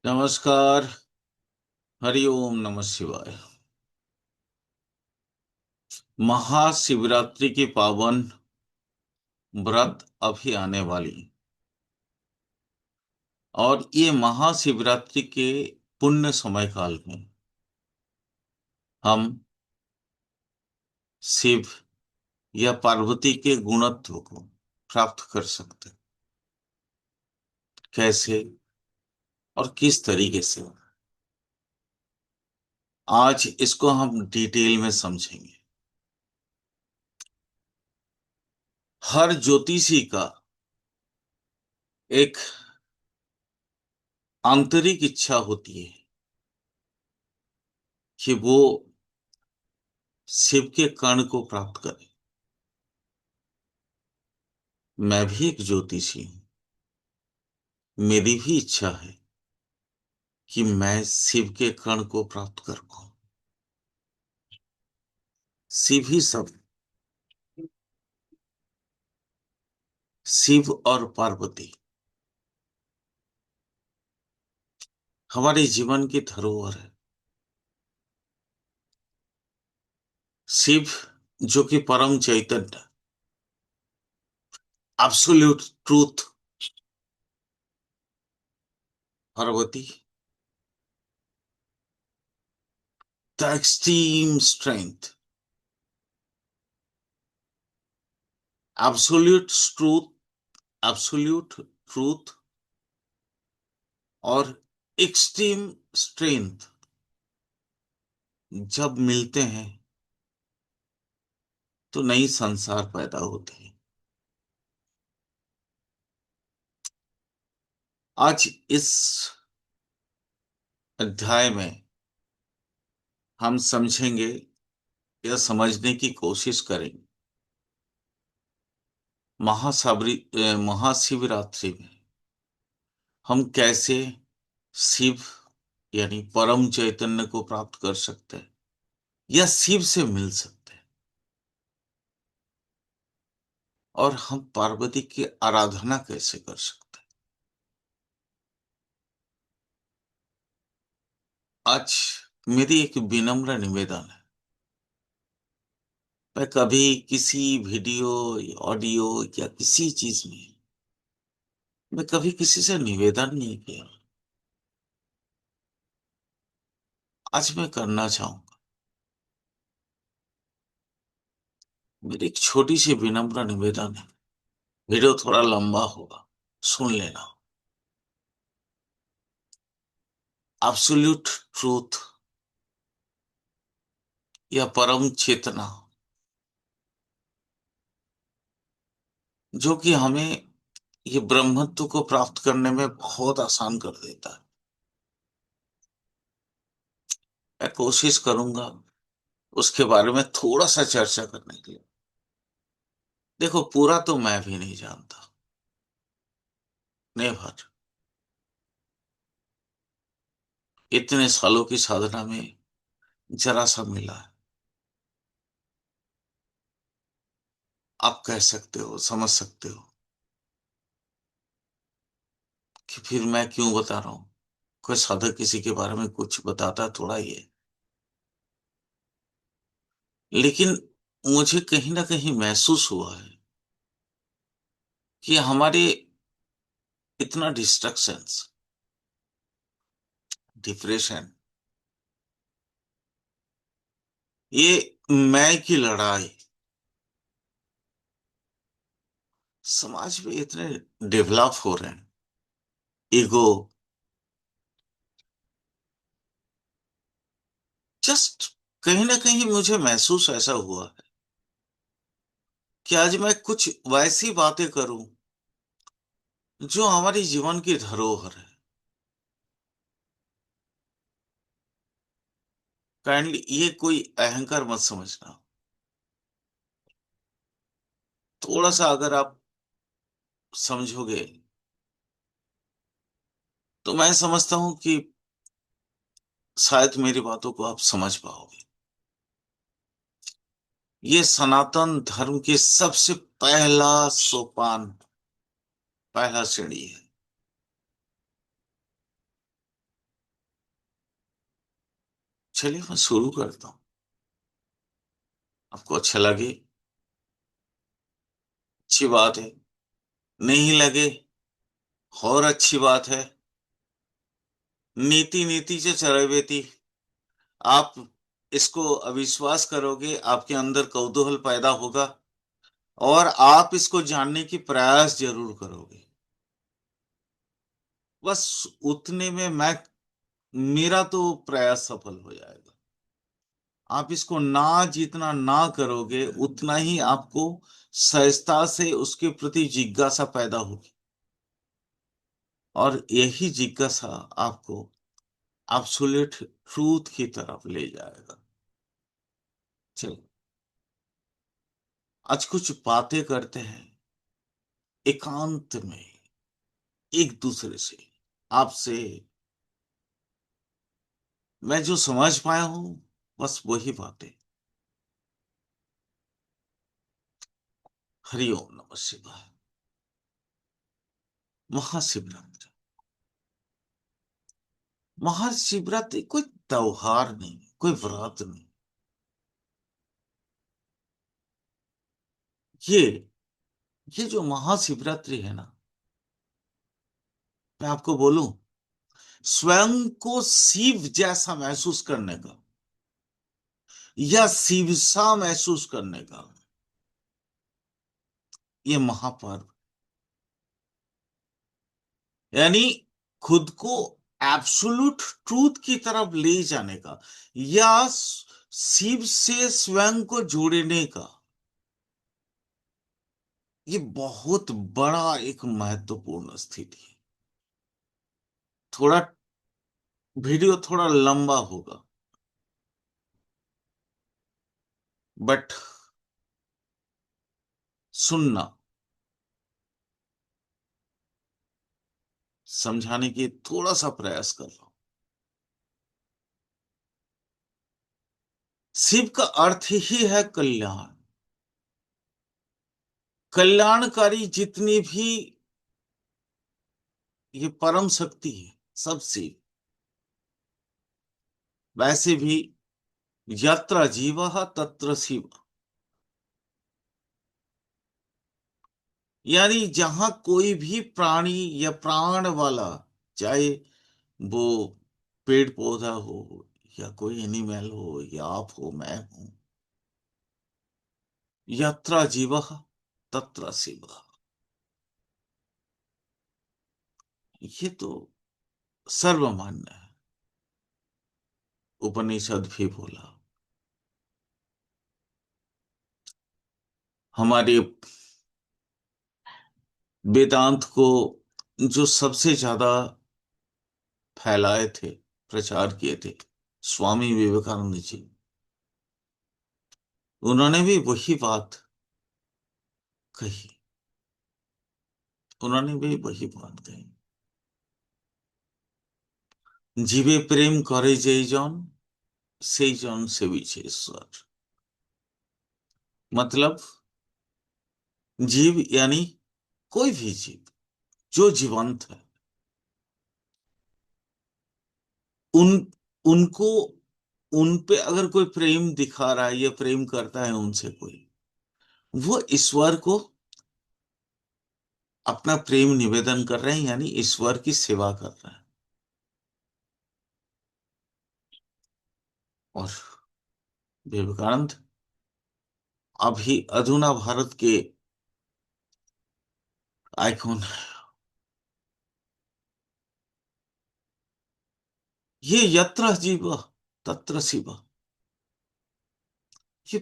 नमस्कार। हरिओम नमः शिवाय। महाशिवरात्रि की पावन व्रत अभी आने वाली, और ये महाशिवरात्रि के पुण्य समय काल में हम शिव या पार्वती के गुणत्व को प्राप्त कर सकते हैं। कैसे और किस तरीके से, आज इसको हम डिटेल में समझेंगे। हर ज्योतिषी का एक आंतरिक इच्छा होती है कि वो शिव के कण को प्राप्त करे। मैं भी एक ज्योतिषी हूँ। मेरी भी इच्छा है कि मैं शिव के कण को प्राप्त कर पाऊं। शिव ही सब, शिव और पार्वती हमारे जीवन की धरोहर है। शिव जो कि परम चैतन्य, absolute truth. Parvati the extreme strength. Absolute truth, absolute truth और एक्सट्रीम स्ट्रेंथ जब मिलते हैं तो नई संसार पैदा होते हैं। आज इस अध्याय में हम समझेंगे या समझने की कोशिश करेंगे महाशिवरात्रि में हम कैसे शिव यानी परम चैतन्य को प्राप्त कर सकते हैं या शिव से मिल सकते हैं, और हम पार्वती की आराधना कैसे कर सकते हैं। आज मेरी एक विनम्र निवेदन है। मैं कभी किसी वीडियो, ऑडियो या किसी चीज में मैं कभी किसी से निवेदन नहीं किया। आज मैं करना चाहूंगा। मेरी एक छोटी सी विनम्र निवेदन है। वीडियो थोड़ा लंबा होगा, सुन लेना। एब्सोल्यूट ट्रूथ या परम चेतना जो कि हमें ये ब्रह्मत्व को प्राप्त करने में बहुत आसान कर देता है। मैं कोशिश करूंगा उसके बारे में थोड़ा सा चर्चा करने के लिए। देखो, पूरा तो मैं भी नहीं जानता, नेवर। इतने सालों की साधना में जरा सा मिला है। आप कह सकते हो, समझ सकते हो कि फिर मैं क्यों बता रहा हूं। कोई साधक किसी के बारे में कुछ बताता थोड़ा ही है। लेकिन मुझे कहीं ना कहीं महसूस हुआ है कि हमारे इतना डिस्ट्रक्शंस, डिप्रेशन, ये मैं की लड़ाई समाज में इतने डेवलप हो रहे हैं। ईगो, जस्ट कहीं ना कहीं मुझे महसूस ऐसा हुआ है कि आज मैं कुछ वैसी बातें करूं जो हमारी जीवन की धरोहर है। काइंडली ये कोई अहंकार मत समझना। थोड़ा सा अगर आप समझोगे तो मैं समझता हूं कि शायद मेरी बातों को आप समझ पाओगे। ये सनातन धर्म की सबसे पहला सोपान, पहला सीढ़ी है। चलिए मैं शुरू करता हूँ। आपको अच्छा लगे, अच्छी बात है। नहीं लगे, और अच्छी बात है। नीति नीति से चरवेती। आप इसको अविश्वास करोगे, आपके अंदर कौतूहल पैदा होगा, और आप इसको जानने की प्रयास जरूर करोगे। बस उतने में मैं मेरा तो प्रयास सफल हो जाएगा। आप इसको ना जितना ना करोगे, उतना ही आपको सहजता से उसके प्रति जिज्ञासा पैदा होगी, और यही जिज्ञासा आपको एब्सोल्यूट ट्रूथ की तरफ ले जाएगा। चलो, आज कुछ बातें करते हैं एकांत में, एक दूसरे से, आपसे। मैं जो समझ पाया हूं, बस वही बातें। हरिओम नमः शिवाय। महाशिवरात्रि। महाशिवरात्रि कोई त्योहार नहीं, कोई व्रत नहीं। ये ये जो महाशिवरात्रि है ना, मैं आपको बोलूं, स्वयं को शिव जैसा महसूस करने का, या शिव सा महसूस करने का, ये महापर्व, यानी खुद को एब्सोल्यूट ट्रूथ की तरफ ले जाने का, या शिव से स्वयं को जोड़ने का, ये बहुत बड़ा एक महत्वपूर्ण स्थिति है। थोड़ा वीडियो थोड़ा लंबा होगा, बट सुनना, समझाने की थोड़ा सा प्रयास कर रहा हूं। शिव का अर्थ ही है कल्याण। कल्याणकारी जितनी भी ये परम शक्ति है, सब शिव। वैसे भी यत्र जीवः तत्र शिव, यानी जहां कोई भी प्राणी या प्राण वाला, चाहे वो पेड़ पौधा हो, या कोई एनिमल हो, या आप हो, मैं हूं, यत्र जीवः तत्र शिव। ये तो सर्वमान्य है। उपनिषद भी बोला। हमारे वेदांत को जो सबसे ज्यादा फैलाए थे, प्रचार किए थे, स्वामी विवेकानंद जी, उन्होंने भी वही बात कही। उन्होंने भी वही बात कही। जीवे प्रेम करे যেই জন, সেই জন সেবিছে ईश्वर। मतलब जीव यानी कोई भी जीव जो जीवंत है, उन उनको उन पे अगर कोई प्रेम दिखा रहा है या प्रेम करता है उनसे कोई, वो ईश्वर को अपना प्रेम निवेदन कर रहे हैं, यानी ईश्वर की सेवा कर रहे हैं। और विवेकानंद अभी अधुना भारत के आइकॉन। ये यत्र जीव तत्र शिव, ये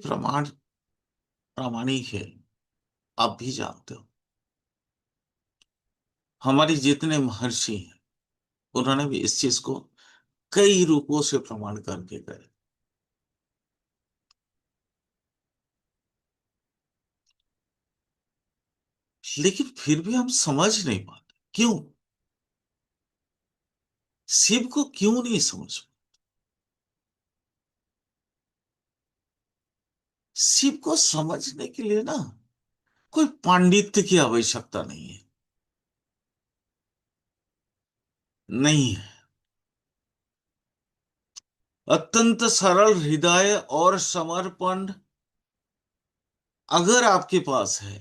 प्रामाणिक है। आप भी जानते हो, हमारे जितने महर्षि हैं, उन्होंने भी इस चीज को कई रूपों से प्रमाण करके गए। लेकिन फिर भी हम समझ नहीं पाते, क्यों? शिव को क्यों नहीं समझ? शिव को समझने के लिए ना कोई पांडित्य की आवश्यकता नहीं है। नहीं है। अत्यंत सरल हृदय और समर्पण अगर आपके पास है,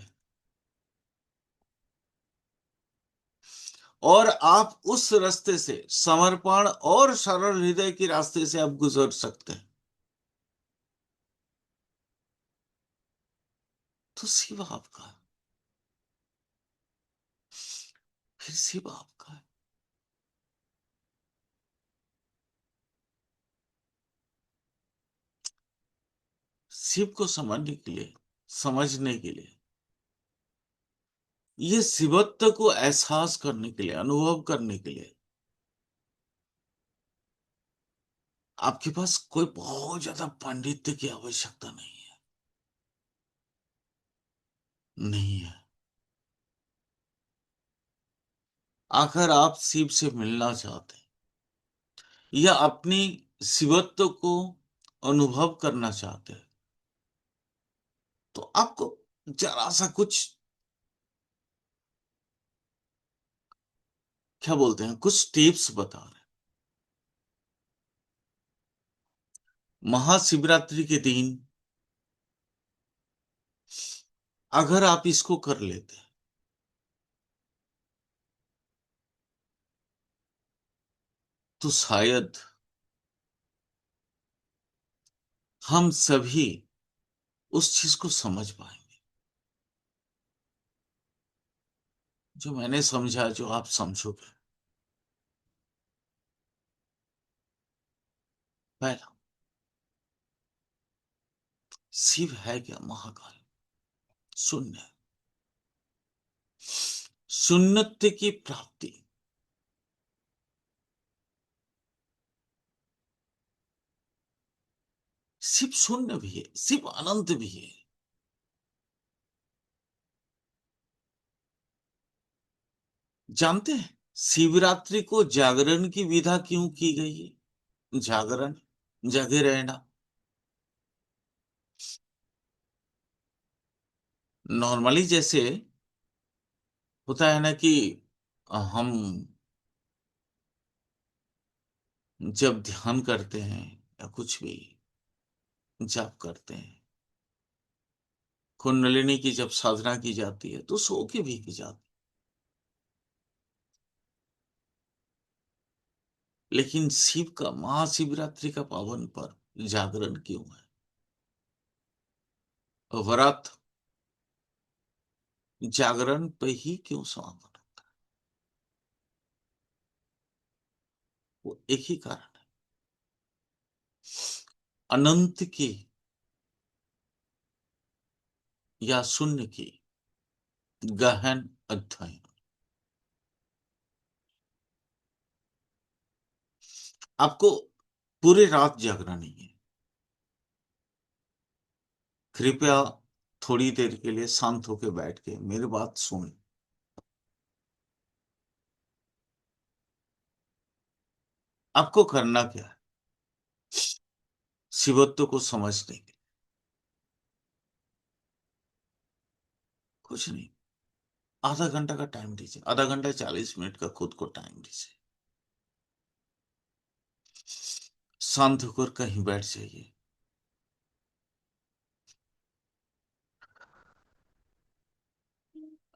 और आप उस रास्ते से, समर्पण और सरल हृदय के रास्ते से आप गुजर सकते हैं, तो शिव आपका है। फिर शिव आपका है। शिव को समझने के लिए, समझने के लिए, ये शिवत्व को एहसास करने के लिए, अनुभव करने के लिए आपके पास कोई बहुत ज्यादा पांडित्य की आवश्यकता नहीं है। नहीं है। अगर आप शिव से मिलना चाहते हैं या अपनी शिवत्व को अनुभव करना चाहते हैं, तो आपको जरा सा कुछ, क्या बोलते हैं, कुछ टिप्स बता रहे हैं। महाशिवरात्रि के दिन अगर आप इसको कर लेते हैं, तो शायद हम सभी उस चीज को समझ पाएंगे जो मैंने समझा, जो आप समझोगे। पहला, शिव है क्या? महाकाल। शून्य। शून्यत्व की प्राप्ति। शिव शून्य भी है, शिव अनंत भी है। जानते हैं शिवरात्रि को जागरण की विधा क्यों की गई है? जागरण, जगे रहना। नॉर्मली जैसे होता है ना कि हम जब ध्यान करते हैं या कुछ भी जप करते हैं, कुंडलिनी की जब साधना की जाती है, तो सो के भी की जाती है। लेकिन शिव का महाशिवरात्रि का पावन पर्व जागरण क्यों है? व्रत जागरण पे ही क्यों समापन होता है? वो एक ही कारण है, अनंत की या शून्य की गहन अध्ययन। आपको पूरी रात जागना नहीं है। कृपया थोड़ी देर के लिए शांत होकर बैठ के मेरी बात सुन। आपको करना क्या है? शिवत्व को समझने के लिए कुछ नहीं, आधा घंटा का टाइम दीजिए, आधा घंटा 40 मिनट का खुद को टाइम दीजिए। शांत होकर कहीं बैठ जाइए।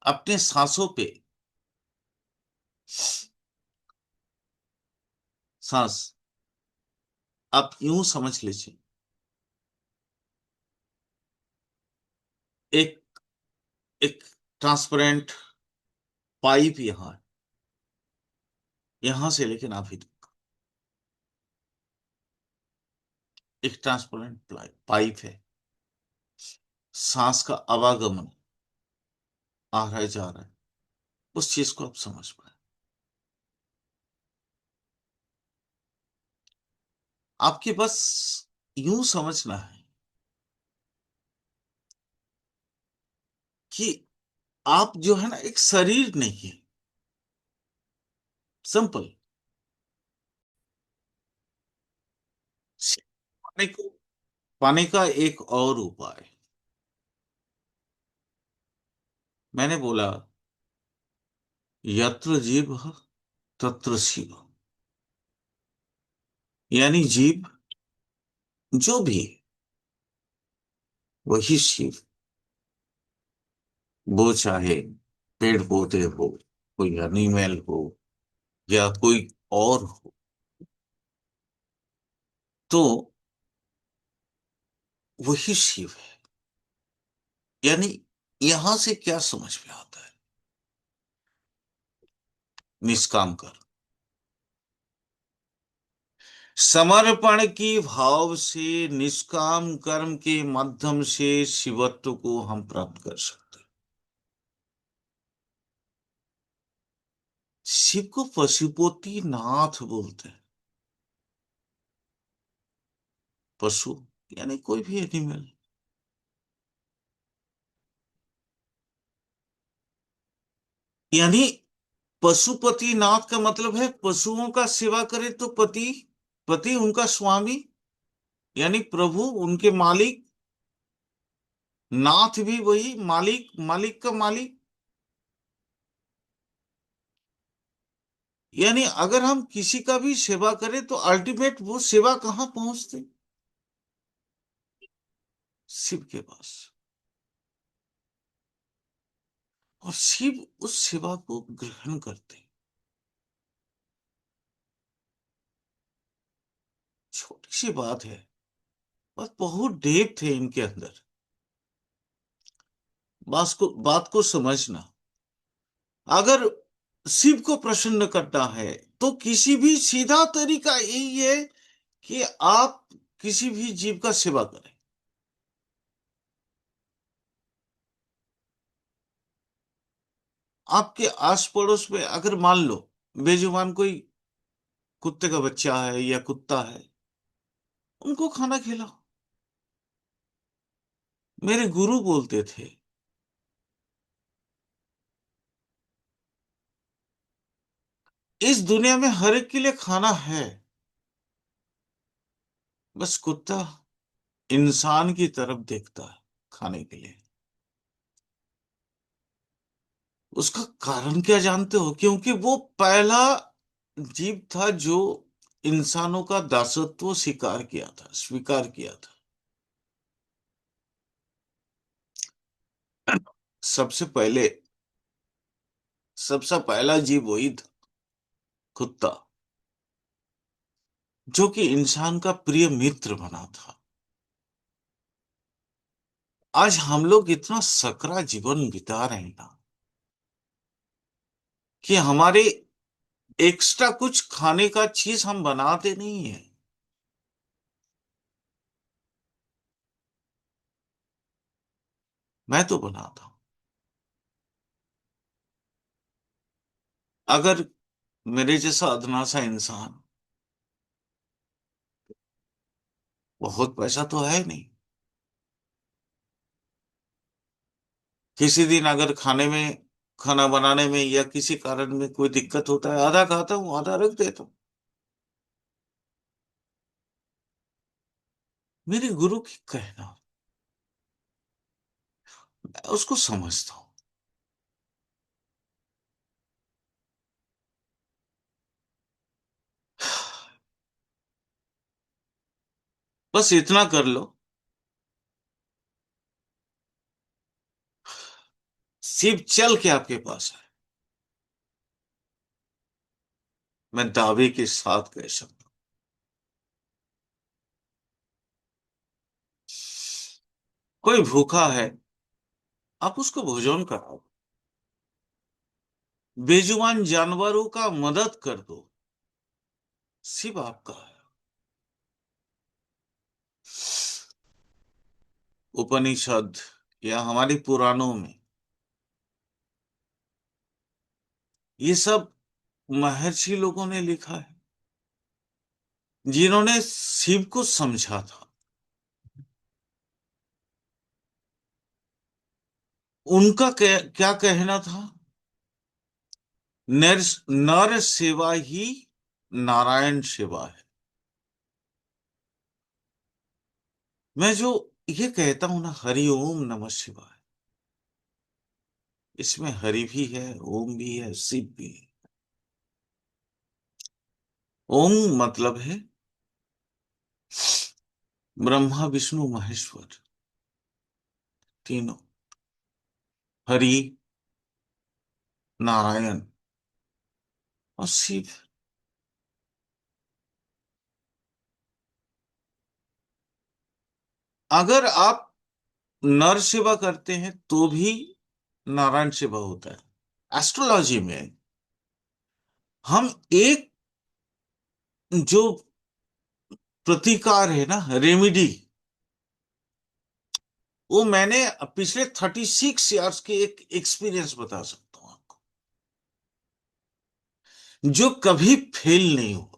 अपने सांसों पे सांस, आप यूं समझ लीजिए, एक एक ट्रांसपेरेंट पाइप यहां है, यहां से लेकिन नाभि तक एक ट्रांसपेरेंट पाइप है। सांस का आवागमन आ रहा है, जा रहा है, उस चीज को आप समझ पाए। आपके बस यूं समझना है कि आप जो है ना, एक शरीर नहीं है। सिंपल। पाने को, पाने का एक और उपाय, मैंने बोला, यत्र जीव तत्र शिव। यानी जीव जो भी है, वही शिव। वो चाहे पेड़ पौधे हो, कोई एनिमल हो, या कोई और हो, तो वही शिव है। यानी यहां से क्या समझ में आता है? निष्काम कर्म, समर्पण की भाव से निष्काम कर्म के माध्यम से शिवत्व को हम प्राप्त कर सकते हैं। शिव को पशुपति नाथ बोलते हैं। पशु यानी कोई भी एनिमल। यानी पशुपति नाथ का मतलब है पशुओं का सेवा करे तो पति, पति उनका स्वामी, यानी प्रभु उनके मालिक। नाथ भी वही मालिक, मालिक का मालिक। यानी अगर हम किसी का भी सेवा करें तो अल्टीमेट वो सेवा कहाँ पहुंचते? शिव के पास। और शिव उस सेवा को ग्रहण करते हैं। छोटी सी बात है, बस बहुत डेप्थ है इनके अंदर। बात को समझना। अगर शिव को प्रसन्न करना है तो किसी भी सीधा तरीका यही है कि आप किसी भी जीव का सेवा करें। आपके आस पड़ोस में अगर मान लो बेजुबान कोई कुत्ते का बच्चा है या कुत्ता है, उनको खाना खिलाओ। मेरे गुरु बोलते थे, इस दुनिया में हर एक के लिए खाना है, बस कुत्ता इंसान की तरफ देखता है खाने के लिए। उसका कारण क्या जानते हो? क्योंकि वो पहला जीव था जो इंसानों का दासत्व स्वीकार किया था, स्वीकार किया था। सबसे पहले, सबसे पहला जीव वही था, कुत्ता, जो कि इंसान का प्रिय मित्र बना था। आज हम लोग इतना सकरा जीवन बिता रहे हैं ना, कि हमारे एक्स्ट्रा कुछ खाने का चीज हम बनाते नहीं है। मैं तो बनाता हूं। अगर मेरे जैसा अदना सा इंसान, बहुत पैसा तो है नहीं, किसी दिन अगर खाने में, खाना बनाने में या किसी कारण में कोई दिक्कत होता है, आधा खाता हूँ आधा रख देता हूँ। मेरे गुरु की कहना, मैं उसको समझता हूँ। बस इतना कर लो, शिव चल के आपके पास है। मैं दावे के साथ कह सकता हूँ, कोई भूखा है, आप उसको भोजन कराओ। बेजुबान जानवरों का मदद कर दो, शिव आपका है। उपनिषद या हमारी पुराणों में ये सब महर्षि लोगों ने लिखा है, जिन्होंने शिव को समझा था। उनका क्या कहना था? नर नर सेवा ही नारायण सेवा है। मैं जो ये कहता हूं ना, हरि ओम नमः शिवाय, इसमें हरि भी है, ओम भी है, शिव भी है। ओम मतलब है ब्रह्मा विष्णु महेश्वर तीनों, हरि, नारायण और शिव। अगर आप नर सेवा करते हैं तो भी नारायण सेवा होता है। एस्ट्रोलॉजी में हम एक जो प्रतिकार है ना, रेमिडी, वो मैंने पिछले 36 ईयर्स के एक एक्सपीरियंस बता सकता हूं आपको, जो कभी फेल नहीं हुआ।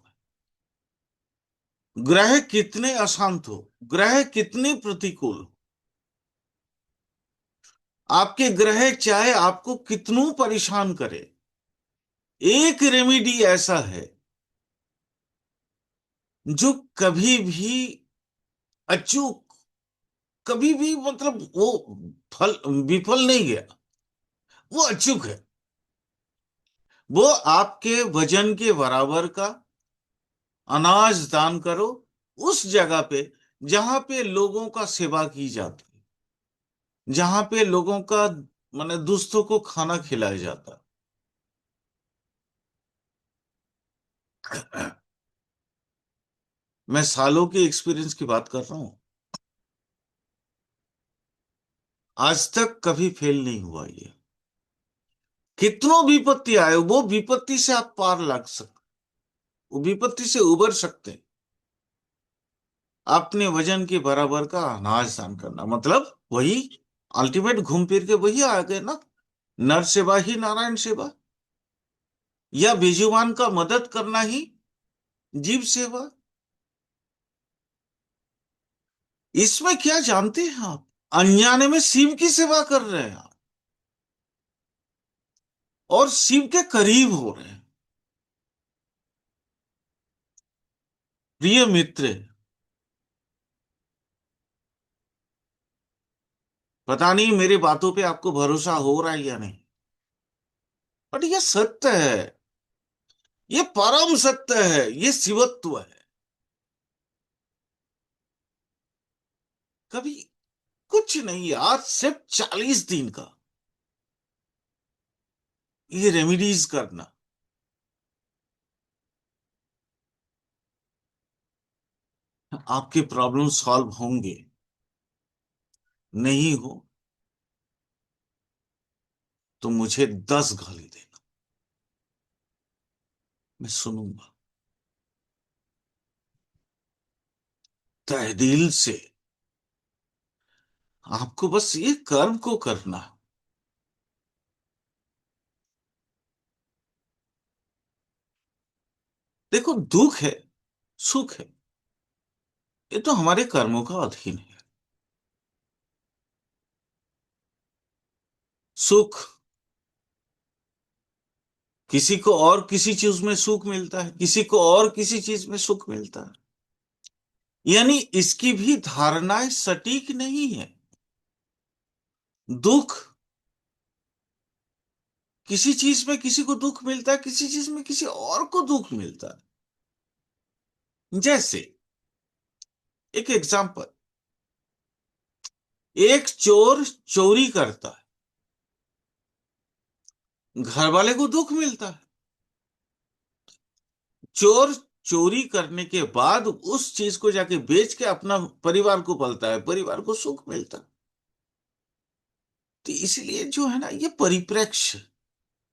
ग्रह कितने अशांत हो, ग्रह कितने प्रतिकूल हो, आपके ग्रह चाहे आपको कितनों परेशान करे, एक रेमेडी ऐसा है जो कभी भी अचूक, कभी भी मतलब वो फल विफल नहीं गया, वो अचूक है। वो आपके वजन के बराबर का अनाज दान करो उस जगह पे जहां पे लोगों का सेवा की जाती है, जहां पे लोगों का माने दोस्तों को खाना खिलाया जाता है। मैं सालों के एक्सपीरियंस की बात कर रहा हूं, आज तक कभी फेल नहीं हुआ ये। कितनों विपत्ति आए, वो विपत्ति से आप पार लग सकते, वो विपत्ति से उबर सकते हैं। अपने वजन के बराबर का अनाज दान करना मतलब वही, अल्टीमेट घूम फिर के वही आ गए ना, नर सेवा ही नारायण सेवा, या बेजुबान का मदद करना ही जीव सेवा। इसमें क्या जानते हैं आप, अनजाने में शिव की सेवा कर रहे हैं आप, और शिव के करीब हो रहे हैं। प्रिय मित्र, पता नहीं मेरी बातों पे आपको भरोसा हो रहा है या नहीं, बट ये सत्य है, ये परम सत्य है, ये शिवत्व है। कभी कुछ नहीं यार, सिर्फ 40 दिन का ये रेमेडीज करना, आपके प्रॉब्लम सॉल्व होंगे। नहीं हो तो मुझे 10 गाली देना, मैं सुनूंगा तहे दिल से। आपको बस ये कर्म को करना है। देखो, दुख है, सुख है, ये तो हमारे कर्मों का अधीन है। सुख, किसी को और किसी चीज में सुख मिलता है, किसी को और किसी चीज में सुख मिलता है, यानी इसकी भी धारणाएं सटीक नहीं है। दुख, किसी चीज में किसी को दुख मिलता है, किसी चीज में किसी और को दुख मिलता है। जैसे एक एग्जांपल, एक चोर चोरी करता है, घर वाले को दुख मिलता है। चोर चोरी करने के बाद उस चीज को जाके बेच के अपना परिवार को पलता है, परिवार को सुख मिलता है। तो इसलिए जो है ना, ये परिप्रेक्ष्य,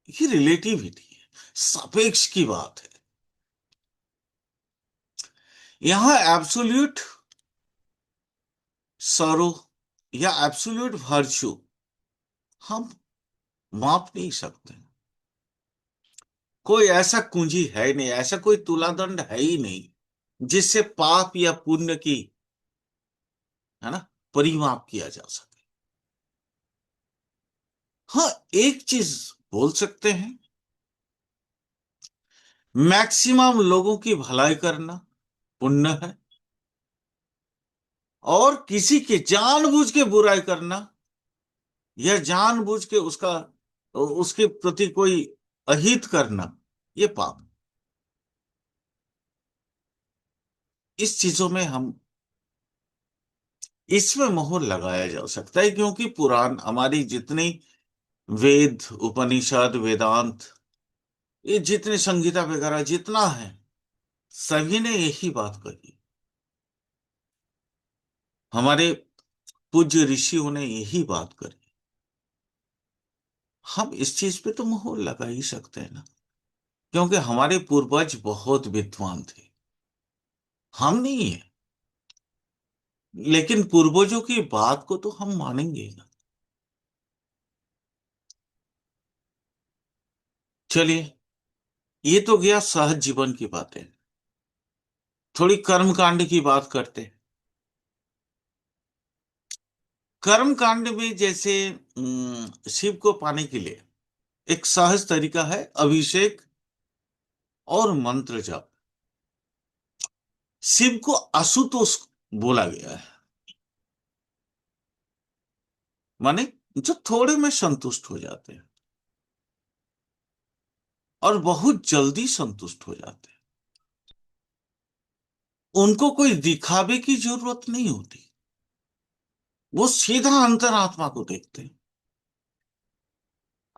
ये रिलेटिविटी है, सापेक्ष की बात है। यहां एब्सोल्यूट सरो या एब्सोल्यूट वर्च्यू हम माप नहीं सकते। कोई ऐसा कुंजी है नहीं, ऐसा कोई तुलादंड है ही नहीं जिससे पाप या पुण्य की, है ना, परिमाप किया जा सके। हाँ, एक चीज बोल सकते हैं, मैक्सिमम लोगों की भलाई करना पुण्य है, और किसी के जानबूझ के बुराई करना या जानबूझ के उसका, उसके प्रति कोई अहित करना, ये पाप। इस चीजों में हम इसमें मोहर लगाया जा सकता है, क्योंकि पुराण, हमारी जितनी वेद, उपनिषद, वेदांत, ये जितने संगीता वगैरह जितना है, सभी ने यही बात कही। हमारे पूज्य ऋषियों ने यही बात करी। हम इस चीज पे तो मोहर लगा ही सकते हैं ना, क्योंकि हमारे पूर्वज बहुत विद्वान थे। हम नहीं है, लेकिन पूर्वजों की बात को तो हम मानेंगे ना। चलिए, ये तो गया सहज जीवन की बातें। थोड़ी कर्म कांड की बात करते हैं। कर्म कांड में जैसे शिव को पाने के लिए एक सहज तरीका है, अभिषेक और मंत्र जाप। शिव को आशुतोष बोला गया है, माने जो थोड़े में संतुष्ट हो जाते हैं और बहुत जल्दी संतुष्ट हो जाते हैं। उनको कोई दिखावे की जरूरत नहीं होती, वो सीधा अंतरात्मा को देखते हैं।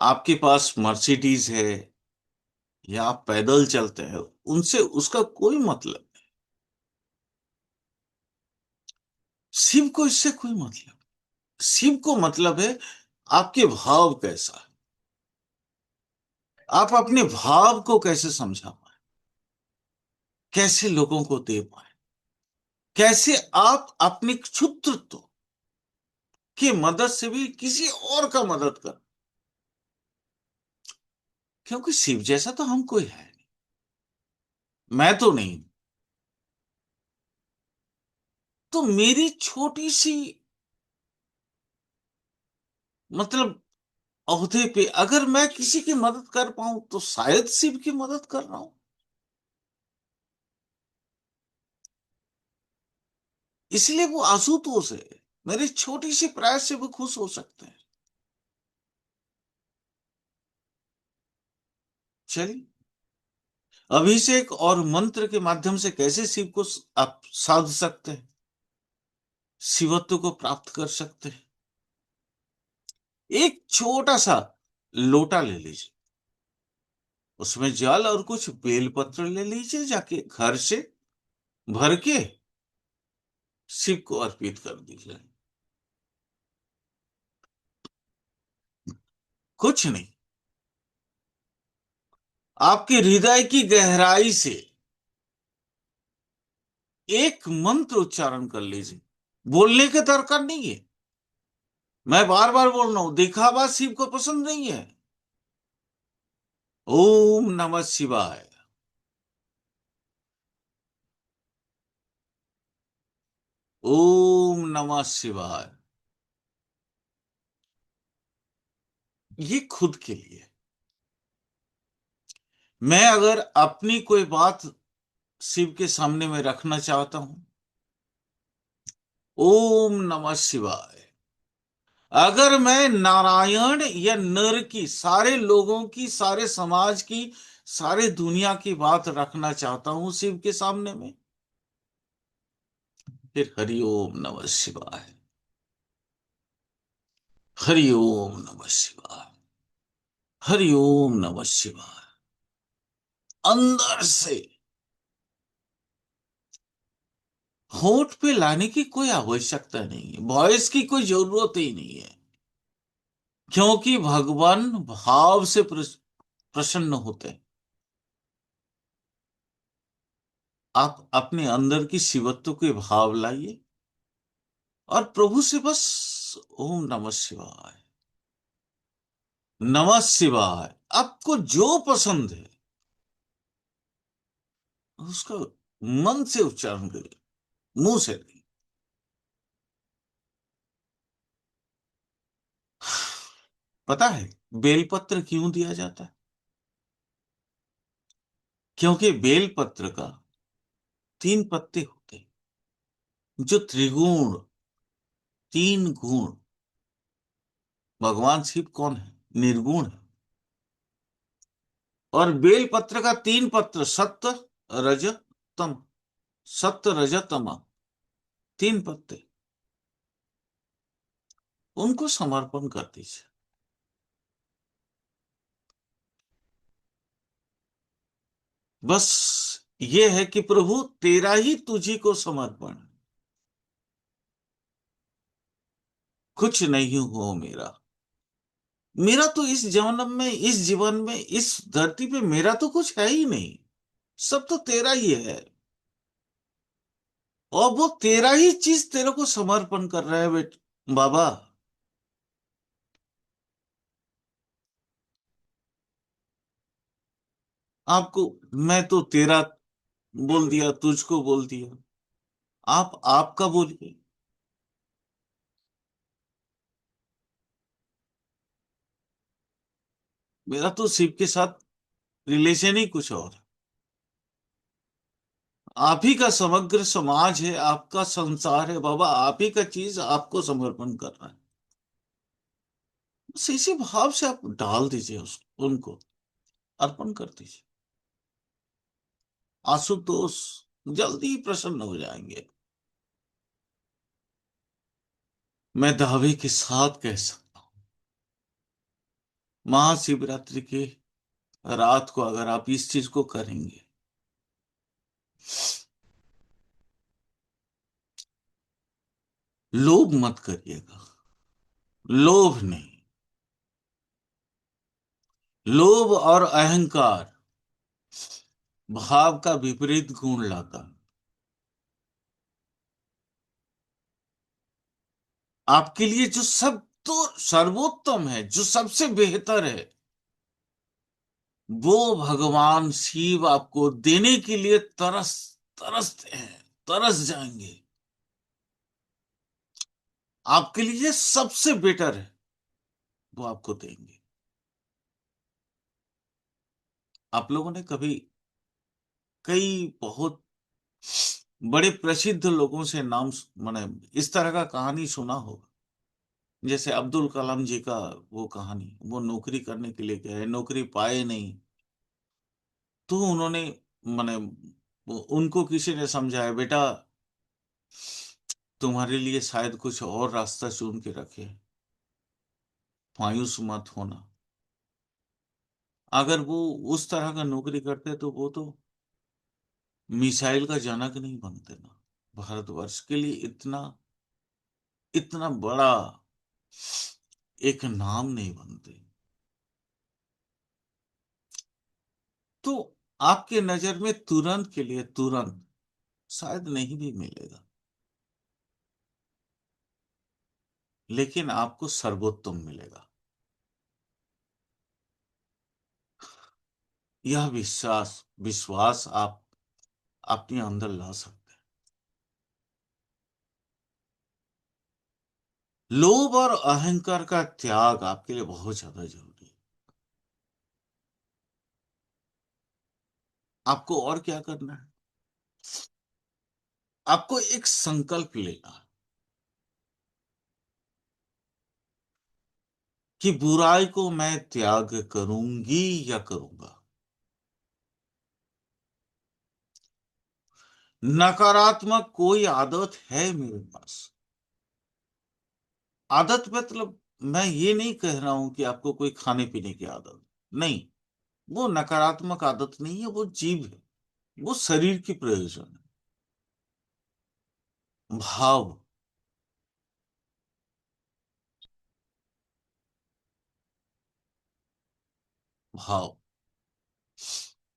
आपके पास मर्सिडीज है या आप पैदल चलते हैं, उनसे उसका कोई मतलब नहीं। शिव को इससे कोई मतलब। शिव को मतलब है आपके भाव कैसा है, आप अपने भाव को कैसे समझा पाए, कैसे लोगों को दे पाए, कैसे आप अपने क्षुद्रत्व की मदद से भी किसी और का मदद कर। क्योंकि शिव जैसा तो हम कोई है नहीं, मैं तो नहीं। तो मेरी छोटी सी, मतलब ओहदे पे अगर मैं किसी की मदद कर पाऊं तो शायद शिव की मदद कर रहा हूं। इसलिए वो आशुतोष है, मेरी छोटी सी प्रयास से वो खुश हो सकते हैं। चलिए, अभिषेक और मंत्र के माध्यम से कैसे शिव को आप साध सकते हैं, शिवत्व को प्राप्त कर सकते हैं। एक छोटा सा लोटा ले लीजिए, उसमें जल और कुछ बेलपत्र ले लीजिए, जाके घर से भर के शिव को अर्पित कर दीजिए। कुछ नहीं, आपके हृदय की गहराई से एक मंत्र उच्चारण कर लीजिए। बोलने के दरकार नहीं है, मैं बार बार बोल रहा हूं, दिखावा शिव को पसंद नहीं है। ओम नमः शिवाय। ओम नमः शिवाय। ये खुद के लिए। मैं अगर अपनी कोई बात शिव के सामने में रखना चाहता हूं, ओम नमः शिवाय। अगर मैं नारायण या नर की, सारे लोगों की, सारे समाज की, सारे दुनिया की बात रखना चाहता हूं शिव के सामने में, फिर हरि ओम नमः शिवाय। हरि ओम नमः शिवाय। हरि ओम नमः शिवाय। अंदर से, होठ पे लाने की कोई आवश्यकता नहीं है, वॉइस की कोई जरूरत ही नहीं है। क्योंकि भगवान भाव से प्रसन्न होते हैं। आप अपने अंदर की शिवत्व के भाव लाइए और प्रभु से बस ओम नमः शिवाय, नमः शिवाय, आपको जो पसंद है उसका मन से उच्चारण करिए, मुंह से नहीं। पता है बेलपत्र क्यों दिया जाता है? क्योंकि बेलपत्र का 3 पत्ते होते हैं, जो त्रिगुण, 3 गुण। भगवान शिव कौन है? निर्गुण है। और बेलपत्र का 3 पत्र, सत्य, रज, तम। सत्य, रज, तम, 3 पत्ते। उनको समर्पण कर दीजिए। बस ये है कि प्रभु तेरा ही तुझी को समर्पण, कुछ नहीं हो मेरा। मेरा तो इस जन्म में, इस जीवन में, इस धरती पे मेरा तो कुछ है ही नहीं। सब तो तेरा ही है। और वो तेरा ही चीज तेरे को समर्पण कर रहा है बाबा। आपको मैं तो तेरा बोल दिया, तुझको बोल दिया। आप आपका बोलिए। मेरा तो शिव के साथ रिलेशन ही कुछ और है। आप ही का समग्र समाज है, आपका संसार है बाबा, आप ही का चीज आपको समर्पण कर रहा है। बस इसी भाव से आप डाल दीजिए उसको, उनको अर्पण कर दीजिए। आशुतोष जल्दी ही प्रसन्न हो जाएंगे। मैं दावे के साथ कह सकता हूं, महाशिवरात्रि के रात को अगर आप इस चीज को करेंगे, लोभ मत करिएगा। लोभ नहीं। लोभ और अहंकार भाव का विपरीत गुण लाता है। आपके लिए जो सब तो सर्वोत्तम है, जो सबसे बेहतर है, वो भगवान शिव आपको देने के लिए तरसते हैं, तरस जाएंगे। आपके लिए सबसे बेटर है, वो आपको देंगे। आप लोगों ने कभी कई बहुत बड़े प्रसिद्ध लोगों से नाम माने इस तरह का कहानी सुना होगा। जैसे अब्दुल कलाम जी का वो कहानी, वो नौकरी करने के लिए गए, नौकरी पाए नहीं, तो उन्होंने माने उनको किसी ने समझाया, बेटा तुम्हारे लिए शायद कुछ और रास्ता चुन के रखे, मायूस मत होना। अगर वो उस तरह का नौकरी करते तो वो तो मिसाइल का जनक नहीं बनते ना, भारतवर्ष के लिए इतना इतना बड़ा एक नाम नहीं बनते। तो आपके नजर में तुरंत के लिए तुरंत शायद नहीं भी मिलेगा, लेकिन आपको सर्वोत्तम मिलेगा। यह विश्वास विश्वास आप अपने अंदर ला सकते हैं। लोभ और अहंकार का त्याग आपके लिए बहुत ज्यादा जरूरी है। आपको और क्या करना है? आपको एक संकल्प लेना है कि बुराई को मैं त्याग करूंगी या करूंगा। नकारात्मक कोई आदत है मेरे पास, आदत मतलब मैं ये नहीं कह रहा हूं कि आपको कोई खाने पीने की आदत नहीं, वो नकारात्मक आदत नहीं है, वो जीव है, वो शरीर की प्रयोजन है। भाव, भाव,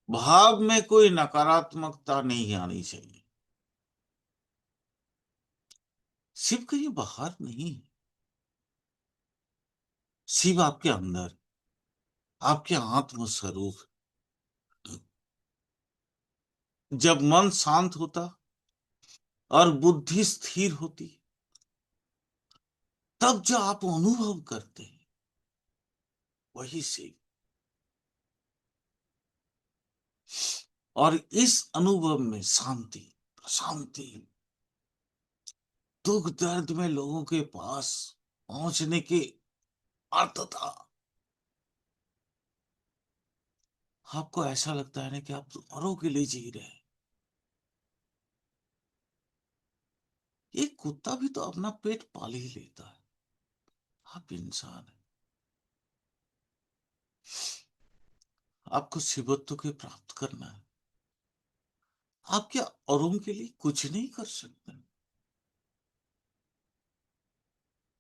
भाव में कोई नकारात्मकता नहीं आनी चाहिए। शिव कहीं बाहर नहीं है, शिव आपके अंदर, आपके आत्म स्वरूप। जब मन शांत होता और बुद्धि स्थिर होती, तब जो आप अनुभव करते हैं वही शिव। और इस अनुभव में शांति, शांति, दुख दर्द में लोगों के पास पहुंचने की आर्तता, आपको ऐसा लगता है ना कि आप औरों के लिए जी रहे हैं। एक कुत्ता भी तो अपना पेट पाल ही लेता है। आप इंसान हैं। आपको शिवत्व के प्राप्त करना है। आप क्या औरों के लिए कुछ नहीं कर सकते?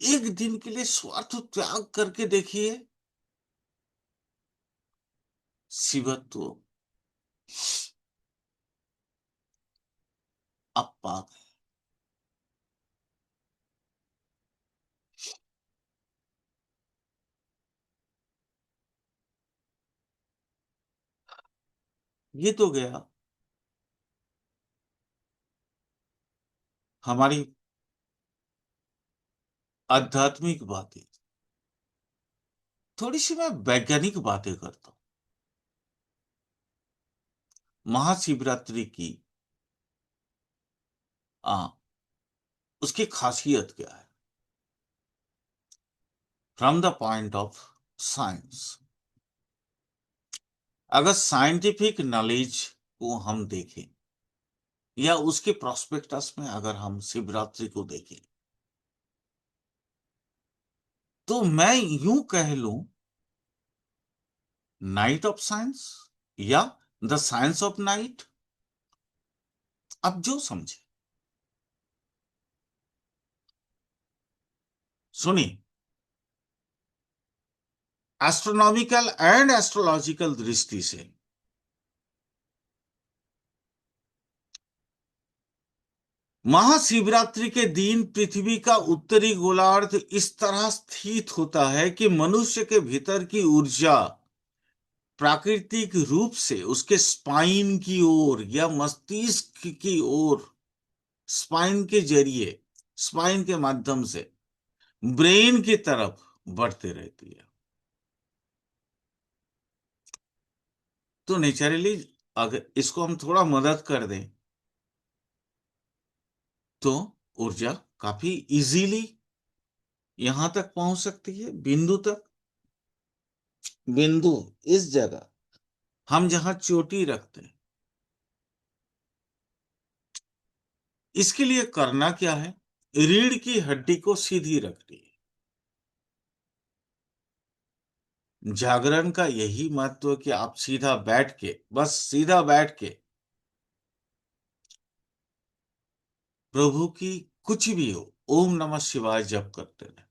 एक दिन के लिए स्वार्थ त्याग करके देखिए, शिवत्व आप पा गए। ये तो गया हमारी आध्यात्मिक बातें। थोड़ी सी मैं वैज्ञानिक बातें करता हूं। महाशिवरात्रि की आ, उसकी खासियत क्या है? From the point of science, अगर साइंटिफिक नॉलेज को हम देखें या उसके प्रोस्पेक्टस में अगर हम शिवरात्रि को देखें, तो मैं यूं कह लूं, नाइट ऑफ साइंस या द साइंस ऑफ नाइट, आप जो समझे। सुनिए, एस्ट्रोनॉमिकल एंड एस्ट्रोलॉजिकल दृष्टि से महाशिवरात्रि के दिन पृथ्वी का उत्तरी गोलार्ध इस तरह स्थित होता है कि मनुष्य के भीतर की ऊर्जा प्राकृतिक रूप से उसके स्पाइन की ओर या मस्तिष्क की ओर, स्पाइन के जरिए, स्पाइन के माध्यम से ब्रेन की तरफ बढ़ते रहती है। तो नेचुरली अगर इसको हम थोड़ा मदद कर दें, तो ऊर्जा काफी इजीली यहां तक पहुंच सकती है, बिंदु तक। बिंदु इस जगह हम जहां चोटी रखते हैं। इसके लिए करना क्या है? रीढ़ की हड्डी को सीधी रखनी है। जागरण का यही महत्व कि आप सीधा बैठ के, बस सीधा बैठ के प्रभु की, कुछ भी हो, ओम नमः शिवाय जप करते रहे,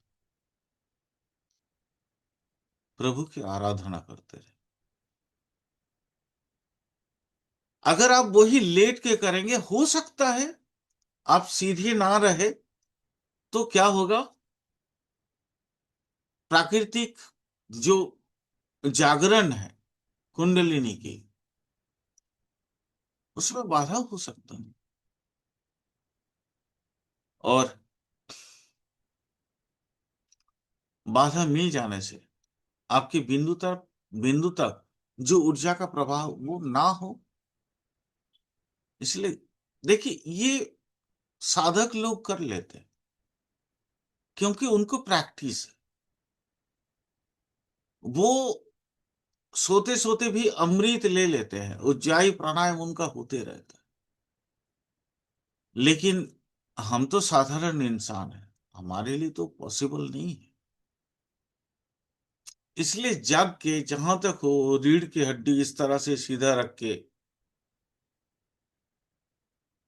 प्रभु की आराधना करते रहे। अगर आप वही लेट के करेंगे, हो सकता है आप सीधे ना रहे, तो क्या होगा? प्राकृतिक जो जागरण है कुंडलिनी की, उसमें बाधा हो सकता है। और बाधा मिल जाने से आपकी बिंदु तक जो ऊर्जा का प्रभाव वो ना हो। इसलिए देखिए, ये साधक लोग कर लेते हैं क्योंकि उनको प्रैक्टिस है। वो सोते सोते भी अमृत ले लेते हैं, उज्जाई प्राणायाम उनका होते रहता है। लेकिन हम तो साधारण इंसान हैं, हमारे लिए तो पॉसिबल नहीं है। इसलिए जग के जहां तक हो, रीढ़ की हड्डी इस तरह से सीधा रख के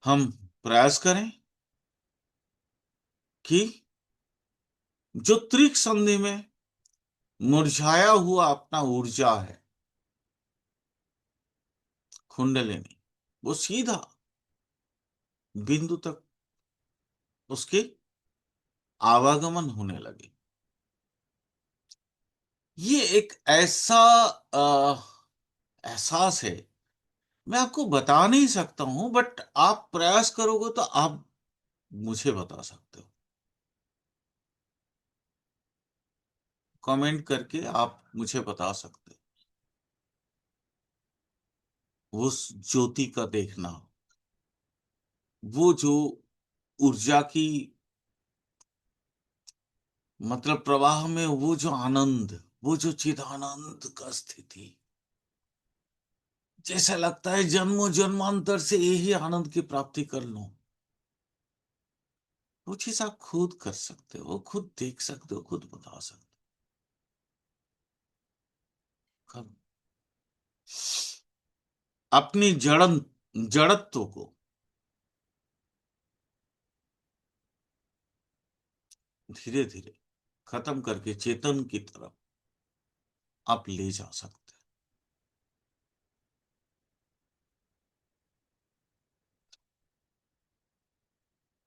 हम प्रयास करें कि जो त्रिक संधि में मुरझाया हुआ अपना ऊर्जा है, कुंडलिनी, वो सीधा बिंदु तक उसके आवागमन होने लगे। ये एक ऐसा एहसास है, मैं आपको बता नहीं सकता हूं, बट आप प्रयास करोगे तो आप मुझे बता सकते हो। कमेंट करके आप मुझे बता सकते हो। उस ज्योति का देखना, वो जो ऊर्जा की, मतलब प्रवाह में वो जो आनंद, वो जो चिदानंद का स्थिति, जैसा लगता है जन्मों जन्मांतर से यही आनंद की प्राप्ति कर लूं। वो चीज आप खुद कर सकते हो, खुद देख सकते हो, खुद बता सकते हो। अपनी जड़त्व को धीरे धीरे खत्म करके चेतन की तरफ आप ले जा सकते हैं।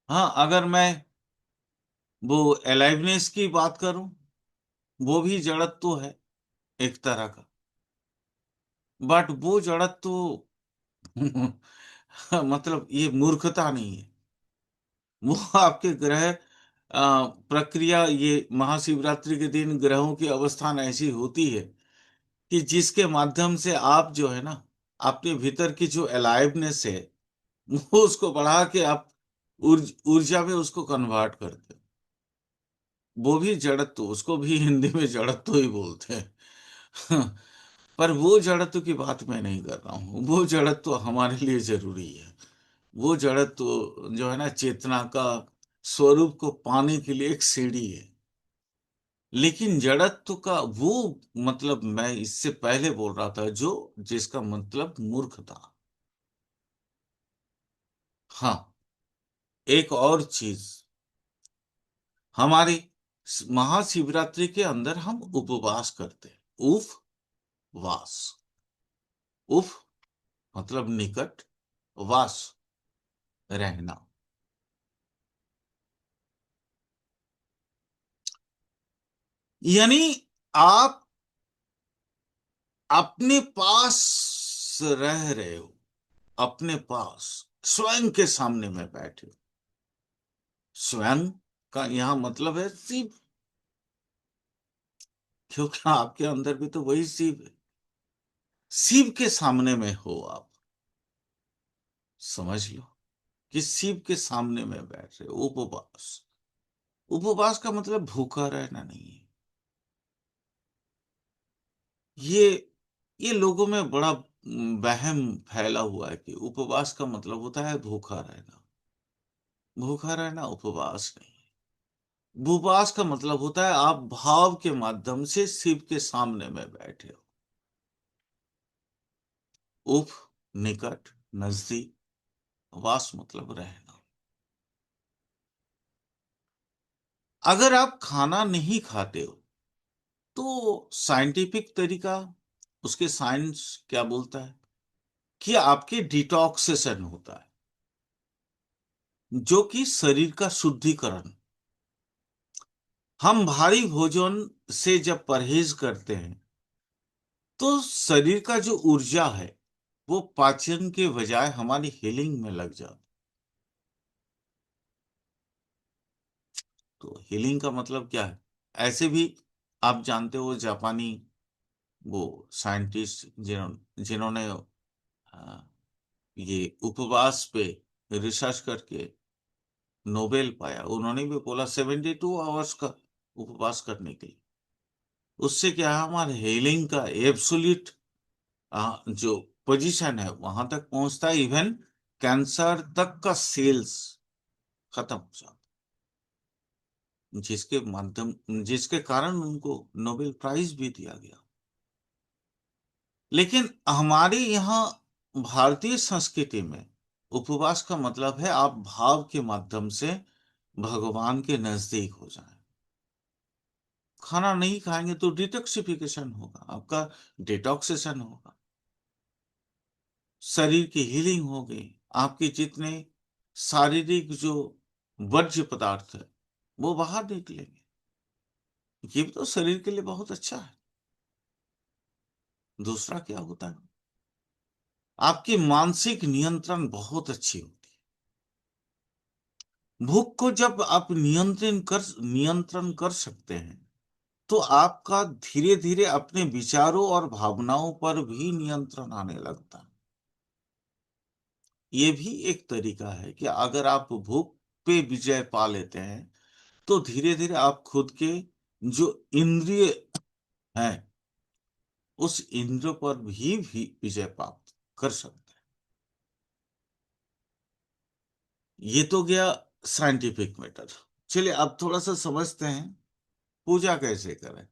हाँ, अगर मैं वो अलाइवनेस की बात करूं, वो भी जड़त्व है एक तरह का। बट वो जड़त्व मतलब ये मूर्खता नहीं है। वो आपके ग्रह प्रक्रिया, ये महाशिवरात्रि के दिन ग्रहों की अवस्थान ऐसी होती है कि जिसके माध्यम से आप जो है ना, अपने भीतर की जो अलाइवनेस है, वो उसको बढ़ा के आप ऊर्जा में उसको कन्वर्ट करते हो। वो भी जड़त्व, उसको भी हिंदी में जड़त्व ही बोलते हैं। पर वो जड़त्व की बात मैं नहीं कर रहा हूँ। वो जड़त्व हमारे लिए जरूरी है। वो जड़त्व जो है ना, चेतना का स्वरूप को पाने के लिए एक सीढ़ी है। लेकिन जड़त्व का वो मतलब मैं इससे पहले बोल रहा था, जो जिसका मतलब मूर्ख था। हाँ, एक और चीज, हमारी महाशिवरात्रि के अंदर हम उपवास करते हैं। उपवास, उप मतलब निकट, वास रहना। यानी आप अपने पास रह रहे हो, अपने पास स्वयं के सामने में बैठे हो। स्वयं का यहां मतलब है शिव, क्योंकि आपके अंदर भी तो वही शिव है। शिव के सामने में हो आप, समझ लो कि शिव के सामने में बैठ रहे हो। उपवास, उपवास का मतलब भूखा रहना नहीं है। ये ये लोगों में बड़ा वहम फैला हुआ है कि उपवास का मतलब होता है भूखा रहना। भूखा रहना उपवास नहीं है। उपवास का मतलब होता है आप भाव के माध्यम से शिव के सामने में बैठे हो। उप, निकट, नजदीक, वास मतलब रहना। अगर आप खाना नहीं खाते हो तो साइंटिफिक तरीका, उसके साइंस क्या बोलता है कि आपके डिटॉक्सेशन होता है, जो कि शरीर का शुद्धिकरण। हम भारी भोजन से जब परहेज करते हैं तो शरीर का जो ऊर्जा है वो पाचन के बजाय हमारी हीलिंग में लग जाती। तो हीलिंग का मतलब क्या है? ऐसे भी आप जानते हो, जापानी वो साइंटिस्ट जिन्होंने अ, ये उपवास पे रिसर्च करके नोबेल पाया, उन्होंने भी बोला 72 आवर्स का उपवास करने के लिए। उससे क्या है, हमारे हीलिंग का एब्सोल्यूट जो पोजीशन है वहां तक पहुंचता है। इवन कैंसर तक का सेल्स खत्म हो जाता है, जिसके माध्यम, जिसके कारण उनको नोबेल प्राइज भी दिया गया। लेकिन हमारे यहाँ भारतीय संस्कृति में उपवास का मतलब है आप भाव के माध्यम से भगवान के नजदीक हो जाएं। खाना नहीं खाएंगे तो डिटॉक्सिफिकेशन होगा आपका, डिटॉक्सेशन होगा, शरीर की हीलिंग होगी, आपके जितने शारीरिक जो वर्ज्य पदार्थ है वो बाहर निकलेंगे। ये भी तो शरीर के लिए बहुत अच्छा है। दूसरा क्या होता है, आपकी मानसिक नियंत्रण बहुत अच्छी होती है। भूख को जब आप नियंत्रण कर सकते हैं तो आपका धीरे धीरे अपने विचारों और भावनाओं पर भी नियंत्रण आने लगता है। ये भी एक तरीका है कि अगर आप भूख पे विजय पा लेते हैं तो धीरे धीरे आप खुद के जो इंद्रिय हैं उस इंद्र पर भी विजय प्राप्त कर सकते हैं। ये तो गया साइंटिफिक मैटर। चलिए अब थोड़ा सा समझते हैं पूजा कैसे करें।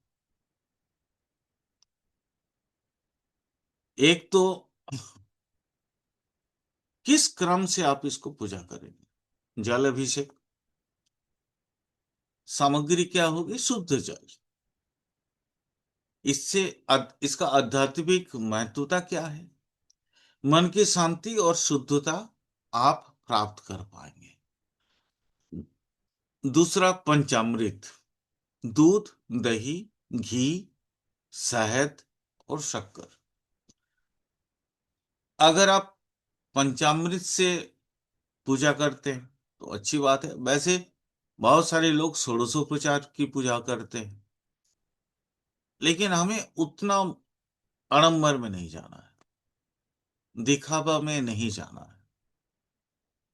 एक तो किस क्रम से आप इसको पूजा करेंगे। जल अभिषेक, सामग्री क्या होगी, शुद्ध जल। इससे इसका आध्यात्मिक महत्वता क्या है, मन की शांति और शुद्धता आप प्राप्त कर पाएंगे। दूसरा पंचामृत, दूध, दही, घी, शहद और शक्कर। अगर आप पंचामृत से पूजा करते हैं तो अच्छी बात है। वैसे बहुत सारे लोग षोडशोपचार की पूजा करते हैं, लेकिन हमें उतना आडंबर में नहीं जाना है, दिखावा में नहीं जाना है।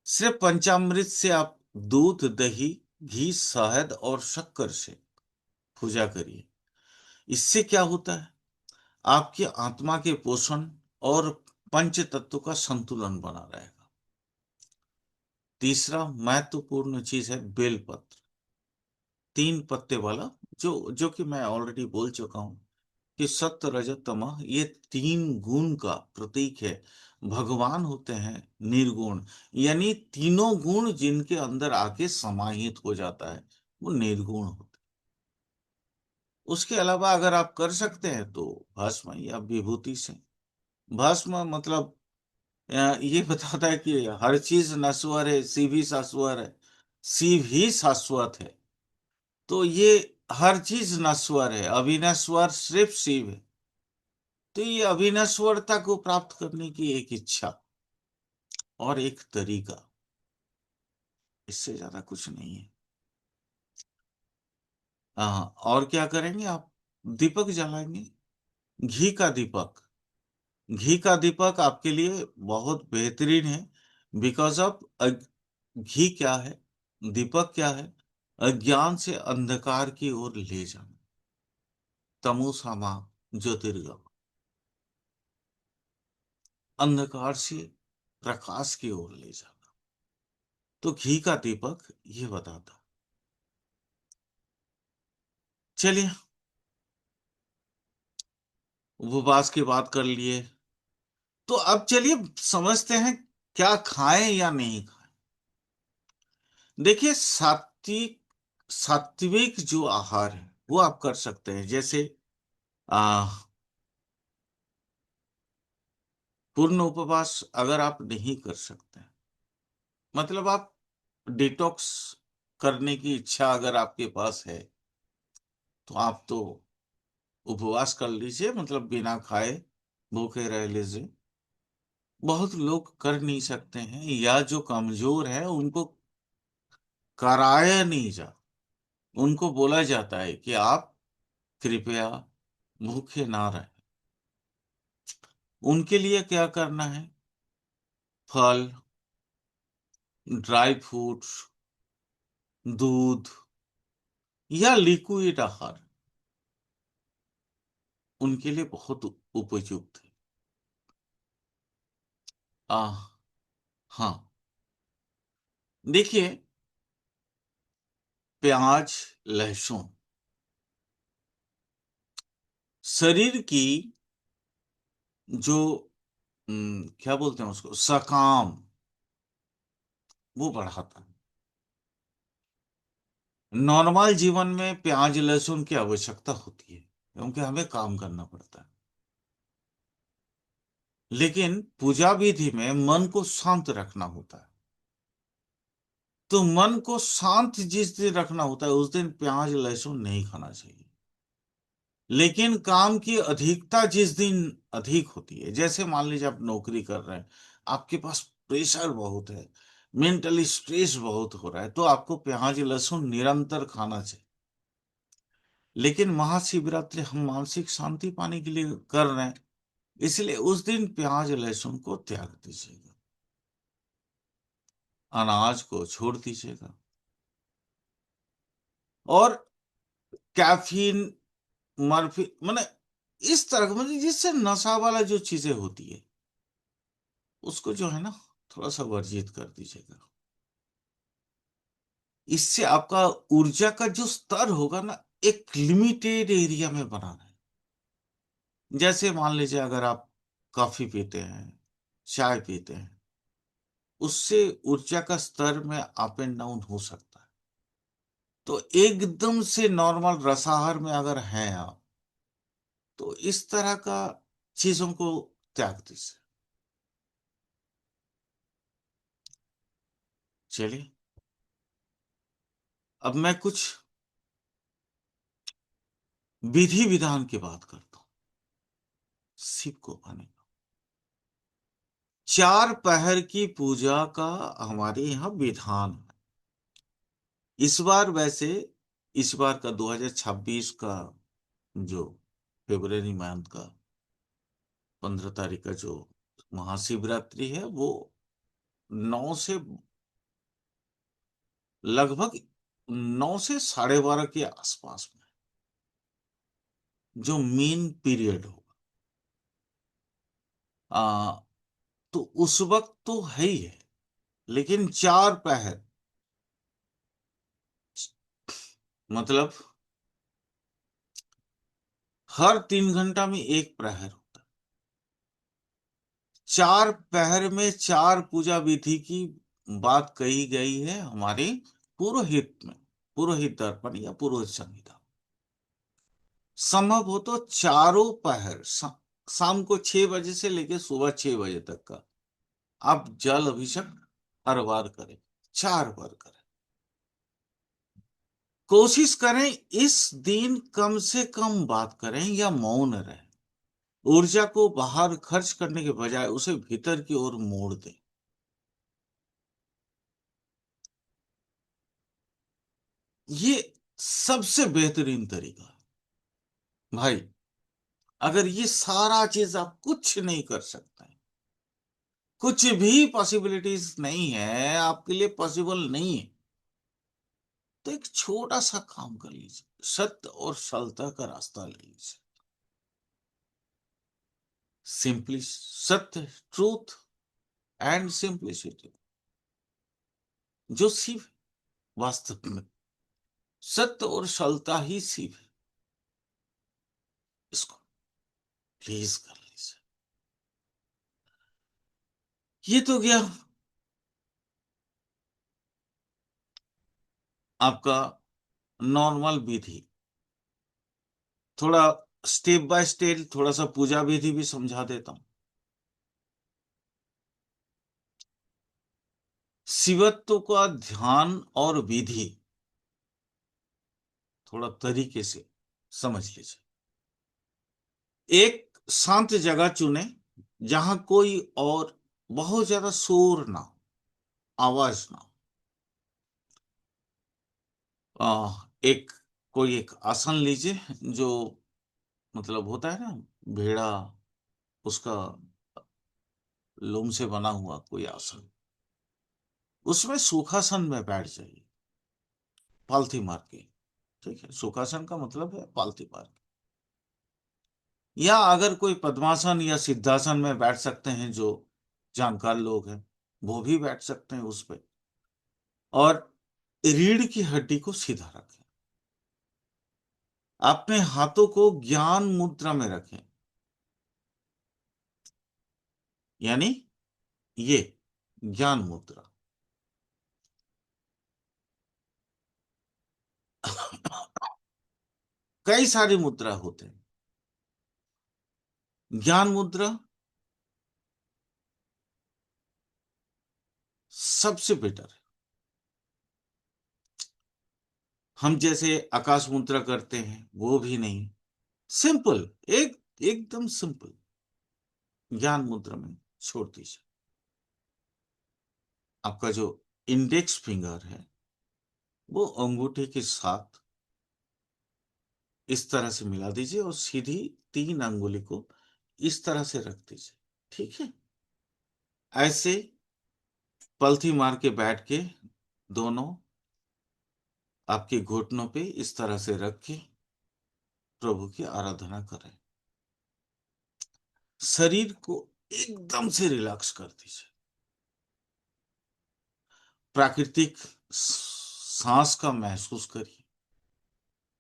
सिर्फ पंचामृत से आप दूध, दही, घी, शहद और शक्कर से पूजा करिए। इससे क्या होता है, आपकी आत्मा के पोषण और पंच तत्व का संतुलन बना रहेगा। तीसरा महत्वपूर्ण चीज है बेलपत्र, 3 पत्ते वाला, जो कि मैं ऑलरेडी बोल चुका हूं कि सत्य, रजत, तमः ये 3 गुण का प्रतीक है। भगवान होते हैं निर्गुण, यानी तीनों गुण जिनके अंदर आके समाहित हो जाता है वो निर्गुण होते हैं। उसके अलावा अगर आप कर सकते हैं तो भस्म या विभूति से। भस्म मतलब ये बताता है कि हर चीज नश्वर है, शिव ही शाश्वत है, शिव ही शाश्वत है। तो ये हर चीज नश्वर है, अविनश्वर सिर्फ शिव है। तो ये अविनश्वरता को प्राप्त करने की एक इच्छा और एक तरीका, इससे ज्यादा कुछ नहीं है। हाँ, और क्या करेंगे आप, दीपक जलाएंगे, घी का दीपक। घी का दीपक आपके लिए बहुत बेहतरीन है। बिकॉज ऑफ घी क्या है, दीपक क्या है, अज्ञान से अंधकार की ओर ले जाना, तमोसामा ज्योतिर्गम, अंधकार से प्रकाश की ओर ले जाना। तो घी का दीपक ये बताता। चलिए, उपवास की बात कर लिए, तो अब चलिए समझते हैं क्या खाएं या नहीं खाएं। देखिए, सात्विक जो आहार है वो आप कर सकते हैं। जैसे आ, पूर्ण उपवास अगर आप नहीं कर सकते, मतलब आप डिटॉक्स करने की इच्छा अगर आपके पास है, तो आप तो उपवास कर लीजिए, मतलब बिना खाए भूखे रह लीजिए। बहुत लोग कर नहीं सकते हैं, या जो कमजोर है उनको कराया नहीं जा, उनको बोला जाता है कि आप कृपया भूखे ना रहें। उनके लिए क्या करना है, फल, ड्राई फ्रूट्स, दूध या लिक्विड आहार उनके लिए बहुत उपयुक्त है। आ हाँ, देखिए, प्याज, लहसुन शरीर की जो क्या बोलते हैं उसको, सकाम, वो बढ़ाता है। नॉर्मल जीवन में प्याज लहसुन की आवश्यकता होती है क्योंकि हमें काम करना पड़ता है। लेकिन पूजा विधि में मन को शांत रखना होता है। तो मन को शांत जिस दिन रखना होता है उस दिन प्याज लहसुन नहीं खाना चाहिए। लेकिन काम की अधिकता जिस दिन अधिक होती है, जैसे मान लीजिए आप नौकरी कर रहे हैं, आपके पास प्रेशर बहुत है, मेंटली स्ट्रेस बहुत हो रहा है, तो आपको प्याज लहसुन निरंतर खाना चाहिए। लेकिन महाशिवरात्रि हम मानसिक शांति पाने के लिए कर रहे हैं, इसलिए उस दिन प्याज लहसुन को त्याग दीजिएगा, अनाज को छोड़ दीजिएगा। और कैफीन, मॉर्फिन, माने इस तरह का, मतलब जिससे नशा वाला जो चीजें होती है उसको जो है ना, थोड़ा सा वर्जित कर दीजिएगा। इससे आपका ऊर्जा का जो स्तर होगा ना, एक लिमिटेड एरिया में बनाना है। जैसे मान लीजिए अगर आप कॉफी पीते हैं, चाय पीते हैं, उससे ऊर्जा का स्तर में अप एंड डाउन हो सकता है। तो एकदम से नॉर्मल रसाहार में अगर हैं आप, तो इस तरह का चीजों को त्याग दीजिए। चलिए, अब मैं कुछ विधि विधान की बात करता हूं शिव को पाने का। चार पहर की पूजा का हमारे यहाँ विधान है। इस बार वैसे, इस बार का 2026 का जो फरवरी मंथ का 15 तारीख का जो महाशिवरात्रि है, वो 9 से लगभग 9 से 12:30 के आसपास में जो मेन पीरियड होगा, आ तो उस वक्त तो है ही है, लेकिन चार पहर मतलब हर 3 घंटा में एक प्रहर होता है। चार पहर में चार पूजा विधि की बात कही गई है हमारे पुरोहित में, पुरोहित दर्पण या पुरोहित संहिता। संभव हो तो चारों पहर शाम को 6 बजे से लेकर सुबह 6 बजे तक का आप जल अभिषेक हर बार करें, 4 बार करें। कोशिश करें इस दिन कम से कम बात करें या मौन रहें। ऊर्जा को बाहर खर्च करने के बजाय उसे भीतर की ओर मोड़ दें। ये सबसे बेहतरीन तरीका है भाई। अगर ये सारा चीज आप कुछ नहीं कर सकते, कुछ भी पॉसिबिलिटीज नहीं है आपके लिए, पॉसिबल नहीं है, तो एक छोटा सा काम कर लीजिए, सत्य और सरलता का रास्ता ले लीजिए। सिंपली सत्य, ट्रूथ एंड सिंप्लिसिटी, जो शिव है वास्तव में, सत्य और सरलता ही शिव है। इसको प्लीज कर लीजिए। ये तो गया आपका नॉर्मल विधि। थोड़ा स्टेप बाय स्टेप थोड़ा सा पूजा विधि भी समझा देता हूं। शिवत्व का ध्यान और विधि थोड़ा तरीके से समझ लीजिए। एक शांत जगह चुने जहां कोई और बहुत ज्यादा शोर ना हो, आवाज ना हो। एक कोई एक आसन लीजिए जो मतलब होता है ना, भेड़ा, उसका लोम से बना हुआ कोई आसन, उसमें सुखासन में बैठ जाइए, पालथी मार के। ठीक है, सुखासन का मतलब है पालथी मार के। या अगर कोई पद्मासन या सिद्धासन में बैठ सकते हैं, जो जानकार लोग हैं वो भी बैठ सकते हैं उस पे। और रीढ़ की हड्डी को सीधा रखें, अपने हाथों को ज्ञान मुद्रा में रखें, यानी ये ज्ञान मुद्रा। कई सारी मुद्रा होते हैं, ज्ञान मुद्रा सबसे बेटर है। हम जैसे आकाश मुद्रा करते हैं वो भी नहीं, सिंपल, एकदम सिंपल ज्ञान मुद्रा में छोड़ दीजिए। आपका जो इंडेक्स फिंगर है वो अंगूठे के साथ इस तरह से मिला दीजिए और सीधी 3 अंगुली को इस तरह से रख दीजिए। ठीक है, ऐसे पलथी मार के बैठ के दोनों आपके घुटनों पे इस तरह से रख के प्रभु की आराधना करें। शरीर को एकदम से रिलैक्स कर दीजिए। प्राकृतिक सांस का महसूस करिए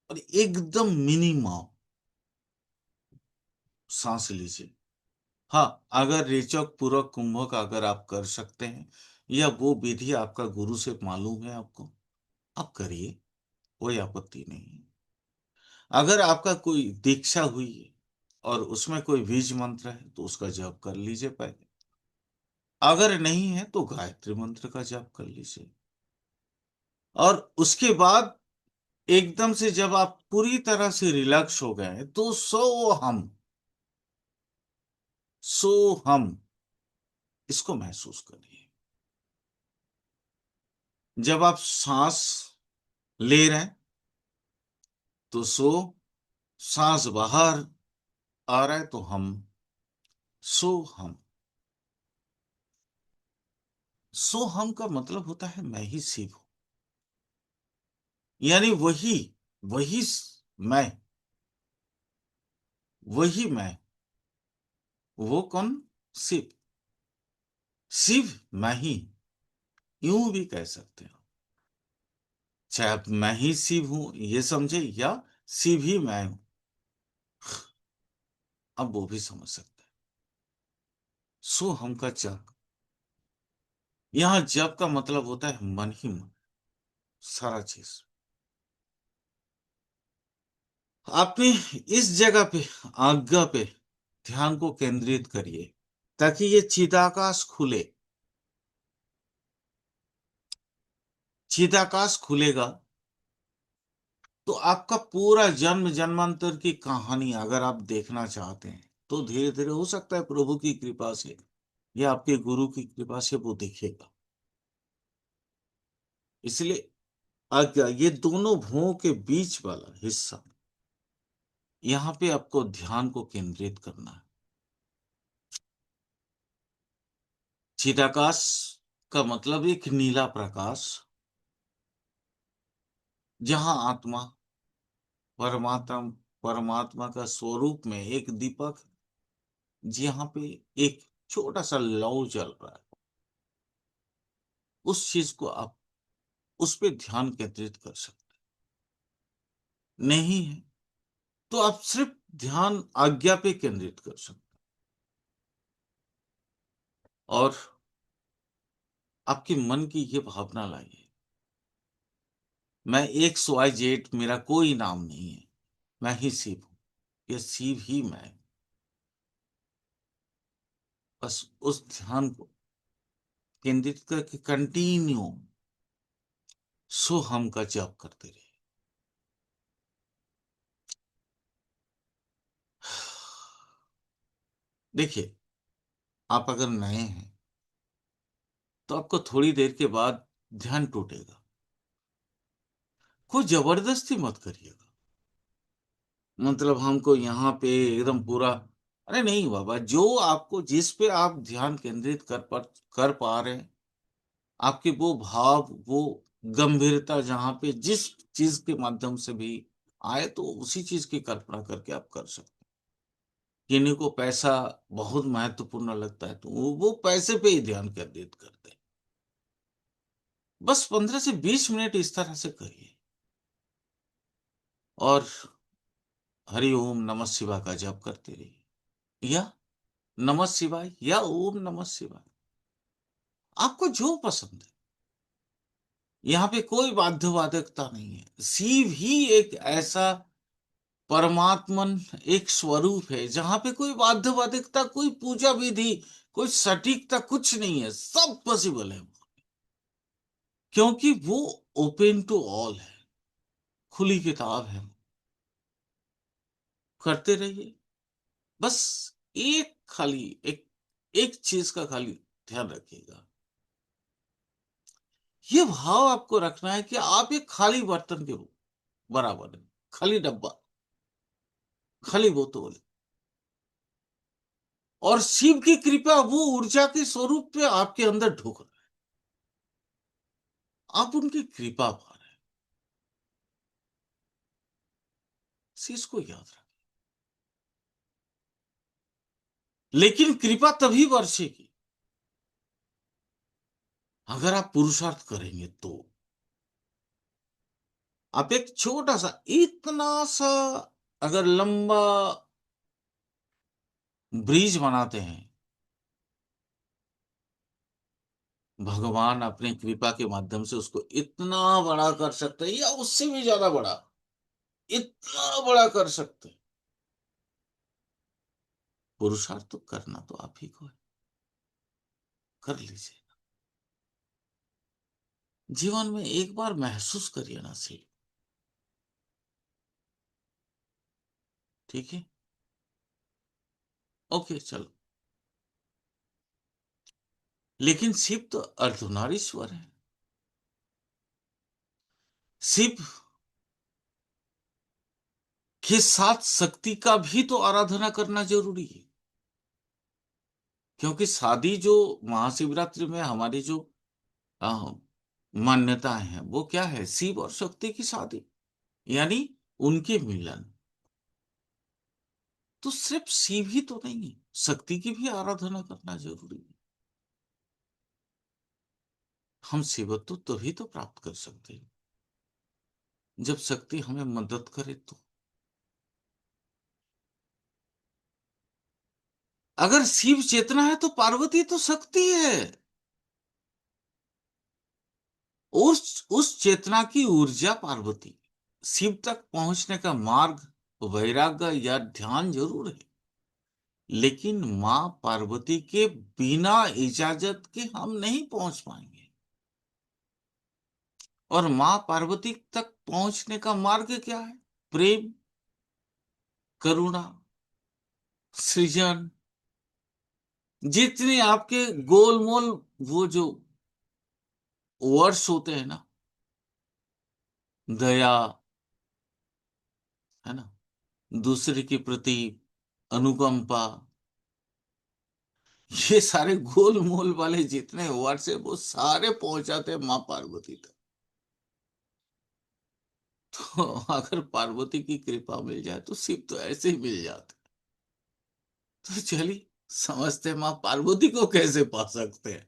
और एकदम मिनिमम सांस लीजिए। हाँ, अगर रेचक पूरक कुंभक अगर आप कर सकते हैं या वो विधि आपका गुरु से मालूम है आपको, आप करिए, कोई आपत्ति नहीं है। अगर आपका कोई दीक्षा हुई है और उसमें कोई बीज मंत्र है तो उसका जप कर लीजिए पहले। अगर नहीं है तो गायत्री मंत्र का जप कर लीजिए। और उसके बाद एकदम से जब आप पूरी तरह से रिलैक्स हो गए तो सो हम इसको महसूस करिए। जब आप सांस ले रहे हैं तो सांस बाहर आ रहा है तो हम सो हम का मतलब होता है मैं ही शिव हूं। यानी वही वही मैं, वही मैं, वो कौन? शिव। शिव मैं ही, यूं भी कह सकते हो। चाहे आप मैं ही शिव हूं ये समझे या शिव ही मैं हूं, अब वो भी समझ सकते हैं। सो हम का जप, यहां जप का मतलब होता है मन ही मन, सारा चीज। आपने इस जगह पे, आज्ञा पे ध्यान को केंद्रित करिए ताकि ये चिदाकाश खुले। चिदाकाश खुलेगा तो आपका पूरा जन्म जन्मांतर की कहानी अगर आप देखना चाहते हैं तो धीरे धीरे हो सकता है प्रभु की कृपा से या आपके गुरु की कृपा से वो दिखेगा। इसलिए आज्ञा, ये दोनों भुवों के बीच वाला हिस्सा, यहाँ पे आपको ध्यान को केंद्रित करना है। चिदाकाश का मतलब एक नीला प्रकाश, जहां आत्मा परमात्मा परमात्मा का स्वरूप में एक दीपक, जहां पे एक छोटा सा लौ जल रहा है, उस चीज को आप उस पे ध्यान केंद्रित कर सकते हैं। नहीं है तो आप सिर्फ ध्यान आज्ञा पे केंद्रित कर सकते हैं। और आपके मन की ये भावना लाइए, मैं एक्स वाई जेड, मेरा कोई नाम नहीं है, मैं ही शिव हूं, ये शिव ही मैं हूं। बस उस ध्यान को केंद्रित करके कंटिन्यू सो हम का जप करते रहिए। देखिए, आप अगर नए हैं तो आपको थोड़ी देर के बाद ध्यान टूटेगा, कोई जबरदस्ती मत करिएगा। मतलब हमको यहाँ पे एकदम पूरा, अरे नहीं बाबा, जो आपको जिस पे आप ध्यान केंद्रित कर पा रहे हैं, आपके वो भाव, वो गंभीरता जहाँ पे जिस चीज के माध्यम से भी आए तो उसी चीज की कल्पना करके आप कर सकते हैं। किन्हीं को पैसा बहुत महत्वपूर्ण लगता है तो वो पैसे पे ही ध्यान केंद्रित करते हैं। बस 15 से 20 मिनट इस तरह से करिए और हरि ओम नमः शिवाय का जप करते रहिए, या नमः शिवाय या ओम नमः शिवाय, आपको जो पसंद है। यहाँ पे कोई बाध्यबाधकता नहीं है। शिव ही एक ऐसा परमात्मन, एक स्वरूप है जहां पे कोई बाध्यबाधकता, कोई पूजा विधि, कोई सटीकता कुछ नहीं है, सब पॉसिबल है। क्योंकि वो ओपन टू ऑल है, खुली किताब है। करते रहिए। बस एक खाली एक एक चीज का खाली ध्यान रखिएगा, ये भाव आपको रखना है कि आप एक खाली बर्तन के बराबर है, खाली डब्बा, खाली बोतल। और शिव की कृपा वो ऊर्जा के स्वरूप पे आपके अंदर ढुक रहा है, आप उनकी कृपा पा रहे हैं। इस चीज को याद रखें। लेकिन कृपा तभी बरसेगी अगर आप पुरुषार्थ करेंगे तो। आप एक छोटा सा, इतना सा अगर लंबा ब्रिज बनाते हैं, भगवान अपनी कृपा के माध्यम से उसको इतना बड़ा कर सकते हैं, या उससे भी ज्यादा बड़ा, इतना बड़ा कर सकते हैं। पुरुषार्थ तो करना तो आप ही को है, कर लीजिए। जीवन में एक बार महसूस करिए ना सिर्फ, ठीक है। ओके चलो। लेकिन शिव तो अर्धनारीश्वर है। शिव के साथ शक्ति का भी तो आराधना करना जरूरी है। क्योंकि शादी जो महाशिवरात्रि में हमारी जो आ, मान्यताएं हैं, वो क्या है, शिव और शक्ति की शादी, यानी उनके मिलन। तो सिर्फ शिव ही तो नहीं, शक्ति की भी आराधना करना जरूरी है। हम शिवत्व तभी तो प्राप्त कर सकते हैं जब शक्ति हमें मदद करे तो। अगर शिव चेतना है तो पार्वती तो शक्ति है। उस चेतना की ऊर्जा पार्वती। शिव तक पहुंचने का मार्ग वैराग्य या ध्यान जरूर है, लेकिन मां पार्वती के बिना इजाजत के हम नहीं पहुंच पाएंगे। और मां पार्वती तक पहुंचने का मार्ग क्या है? प्रेम, करुणा, सृजन, जितने आपके गोलमोल वो जो वर्ड्स होते हैं ना, दया, है ना, दूसरे के प्रति अनुकंपा, ये सारे गोल मोल वाले जितने वर्ड्स है वो सारे पहुंचाते हैं मां पार्वती तक। तो अगर पार्वती की कृपा मिल जाए तो शिव तो ऐसे ही मिल जाते। तो चलिए समझते हैं मां पार्वती को कैसे पा सकते हैं।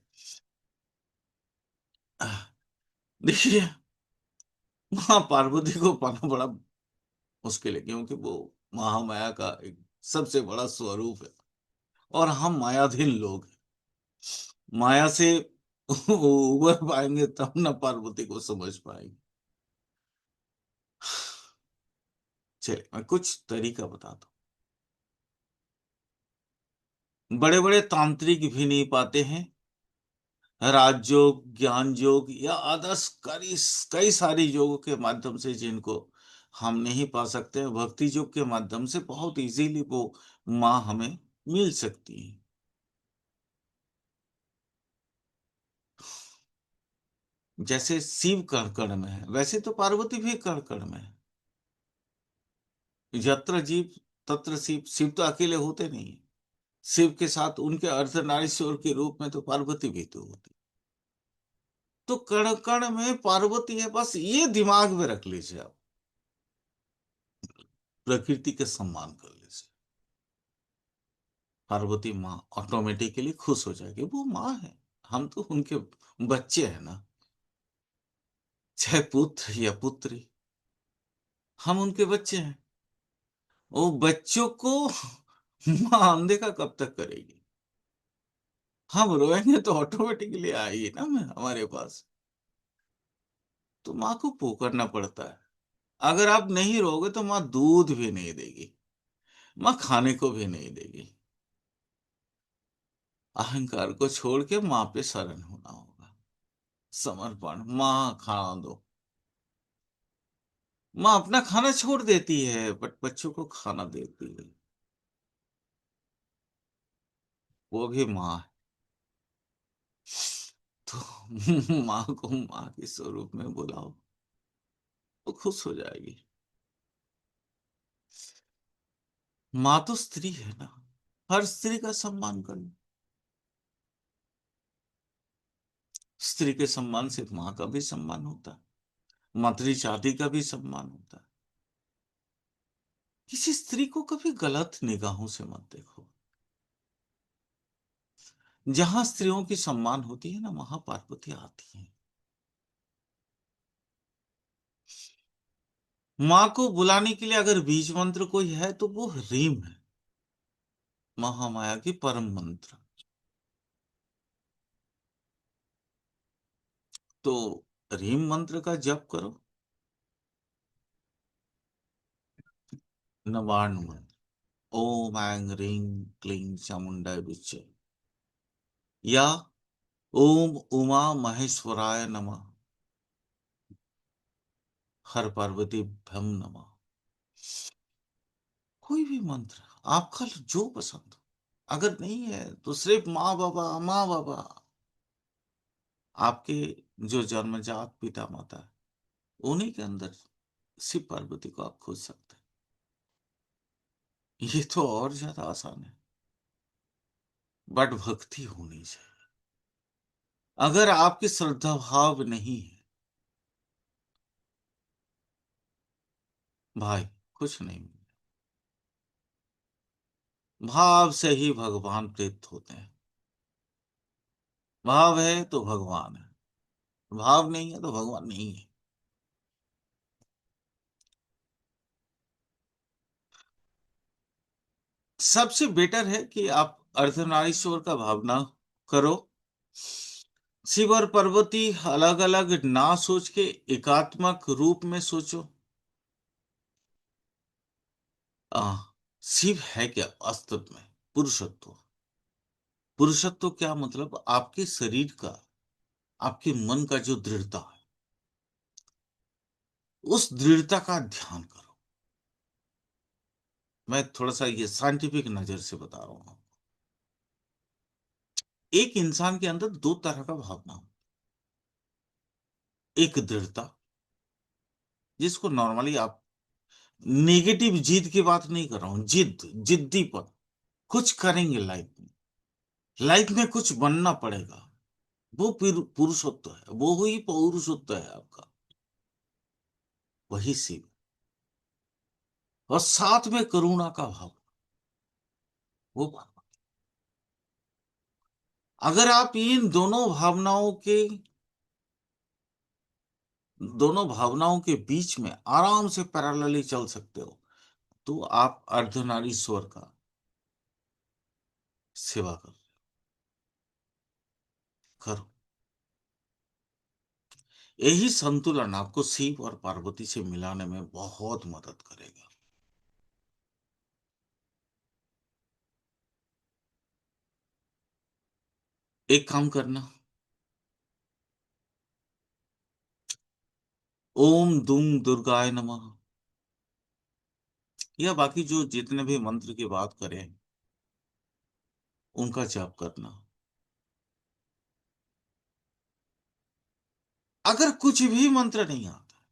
देखिए, मां पार्वती को पाना बड़ा मुश्किल है, क्योंकि वो महामाया का एक सबसे बड़ा स्वरूप है, और हम मायाधीन लोग हैं। माया से उबर पाएंगे तब ना पार्वती को समझ पाएंगे। चलिए मैं कुछ तरीका बताता हूँ। बड़े बड़े तांत्रिक भी नहीं पाते हैं, राजयोग, ज्ञान योग या आदर्श कई कई सारी योगों के माध्यम से जिनको हम नहीं पा सकते हैं, भक्ति योग के माध्यम से बहुत इजीली वो माँ हमें मिल सकती है। जैसे शिव कण कण में है, वैसे तो पार्वती भी कण कण में है। यत्र जीव तत्र शिव, शिव तो अकेले होते नहीं है। शिव के साथ उनके अर्धनारीश्वर के रूप में तो पार्वती भी तो होती। तो कण कण में पार्वती है, बस ये दिमाग में रख लीजिए आप। प्रकृति के सम्मान कर लीजिए, पार्वती माँ ऑटोमेटिकली खुश हो जाएगी। वो माँ है, हम तो उनके बच्चे हैं ना, चाहे पुत्र या पुत्री, हम उनके बच्चे हैं। वो बच्चों को माँ अनदेखा कब तक करेगी? हम रोएंगे तो ऑटोमेटिकली आएगी ना मैं हमारे पास। तो माँ को पुकारना पड़ता है। अगर आप नहीं रोगे तो माँ दूध भी नहीं देगी, माँ खाने को भी नहीं देगी। अहंकार को छोड़ के माँ पे शरण होना होगा। समर्पण, माँ खाना दो। माँ अपना खाना छोड़ देती है बट बच्चों को खाना देती है। वो भी माँ है। तो माँ को माँ के स्वरूप में बुलाओ, वो खुश हो जाएगी। माँ तो स्त्री है ना, हर स्त्री का सम्मान करो। स्त्री के सम्मान से माँ का भी सम्मान होता है, मातृ जाति का भी सम्मान होता है। किसी स्त्री को कभी गलत निगाहों से मत देखो। जहां स्त्रियों की सम्मान होती है ना, वहां पार्वती आती है। माँ को बुलाने के लिए अगर बीज मंत्र कोई है तो वो रीम है, महामाया की परम मंत्र। तो रीम मंत्र का जप करो। नवार्ण मंत्र, ओम ऐं ह्रीं क्लीं चामुंडाय विच्चे, या ओम उमा महेश्वराय नमः, हर पार्वती भ्यम नमः। कोई भी मंत्र आपका जो पसंद हो। अगर नहीं है तो सिर्फ माँ बाबा, माँ बाबा, आपके जो जन्मजात पिता माता है, उन्हीं के अंदर शिव पार्वती को आप खोज सकते हैं। ये तो और ज्यादा आसान है। बट भक्ति होनी चाहिए। अगर आपकी श्रद्धा भाव नहीं है भाई, कुछ नहीं मिलेगा। भाव से ही भगवान प्रेरित होते हैं। भाव है तो भगवान है, भाव नहीं है तो भगवान नहीं है। सबसे बेटर है कि आप अर्धनारीश्वर का भावना करो। शिव और पार्वती अलग अलग ना सोच के एकात्मक रूप में सोचो। आ, शिव है क्या वास्तव में? पुरुषत्व। पुरुषत्व क्या मतलब? आपके शरीर का, आपके मन का जो दृढ़ता है, उस दृढ़ता का ध्यान करो। मैं थोड़ा सा ये साइंटिफिक नजर से बता रहा हूं। एक इंसान के अंदर दो तरह का भावना हो। एक दृढ़ता, जिसको नॉर्मली आप, नेगेटिव जिद की बात नहीं कर रहा हूं, जिद, जिद्दीपन। कुछ करेंगे लाइफ में, लाइफ में कुछ बनना पड़ेगा। वो पुरुषत्व है, वो ही पौरुषत्व है आपका। वही शिव। और साथ में करुणा का भाव, वो भाव। अगर आप इन दोनों भावनाओं के बीच में आराम से पैरेलली चल सकते हो, तो आप अर्धनारीश्वर का सेवा करो। यही संतुलन आपको शिव और पार्वती से मिलाने में बहुत मदद करेगा। एक काम करना, ओम दुम दुर्गाय नमः, या बाकी जो जितने भी मंत्र की बात करें, उनका जाप करना। अगर कुछ भी मंत्र नहीं आता,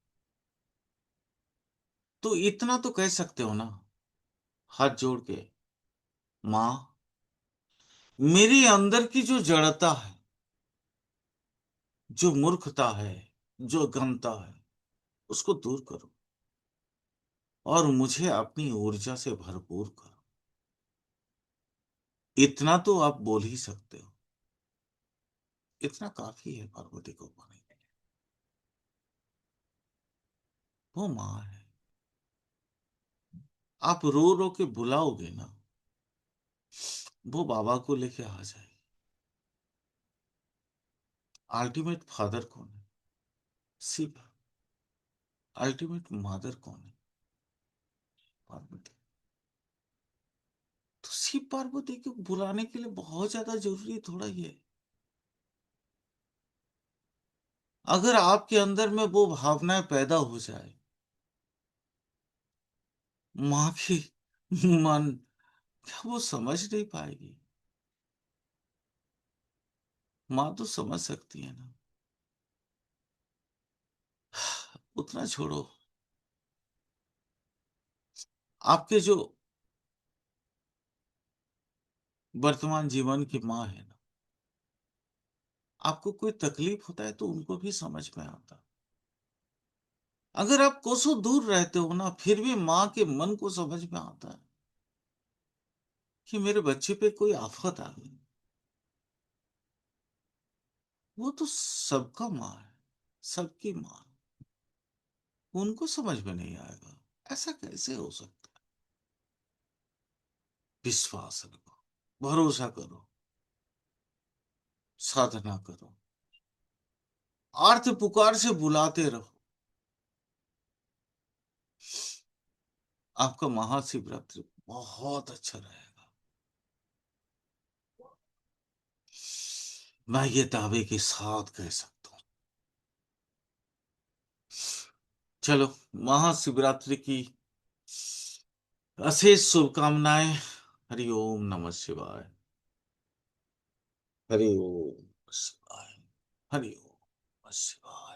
तो इतना तो कह सकते हो ना, हाथ जोड़ के, माँ, मेरे अंदर की जो जड़ता है, जो मूर्खता है, जो अज्ञानता है, उसको दूर करो और मुझे अपनी ऊर्जा से भरपूर करो। इतना तो आप बोल ही सकते हो। इतना काफी है पार्वती को पाने के लिए। वो माँ है। आप रो रो के बुलाओगे ना, वो बाबा को लेके आ जाएगी। अल्टीमेट फादर कौन है? शिव। अल्टीमेट मदर कौन है? पार्वती। तो शिव पार्वती को बुलाने के लिए बहुत ज्यादा जरूरी थोड़ा ही है। अगर आपके अंदर में वो भावनाएं पैदा हो जाए, माँ की मन, क्या वो समझ नहीं पाएगी? माँ तो समझ सकती है ना। उतना छोड़ो। आपके जो वर्तमान जीवन की माँ है ना, आपको कोई तकलीफ होता है तो उनको भी समझ में आता। अगर आप कोसों दूर रहते हो ना, फिर भी माँ के मन को समझ में आता है कि मेरे बच्चे पे कोई आफत आ गई। वो तो सबका माँ है, सबकी माँ। उनको समझ में नहीं आएगा। ऐसा कैसे हो सकता है? विश्वास रखो, भरोसा करो, साधना करो, आर्त पुकार से बुलाते रहो। आपका महाशिवरात्रि बहुत अच्छा रहेगा। मैं ये दावे के साथ कह सकता हूँ। चलो, महाशिवरात्रि की अशेष शुभकामनाएं। हरि ओम नमः शिवाय। हरि ओम नमः शिवाय। हरि ओम नमः शिवाय।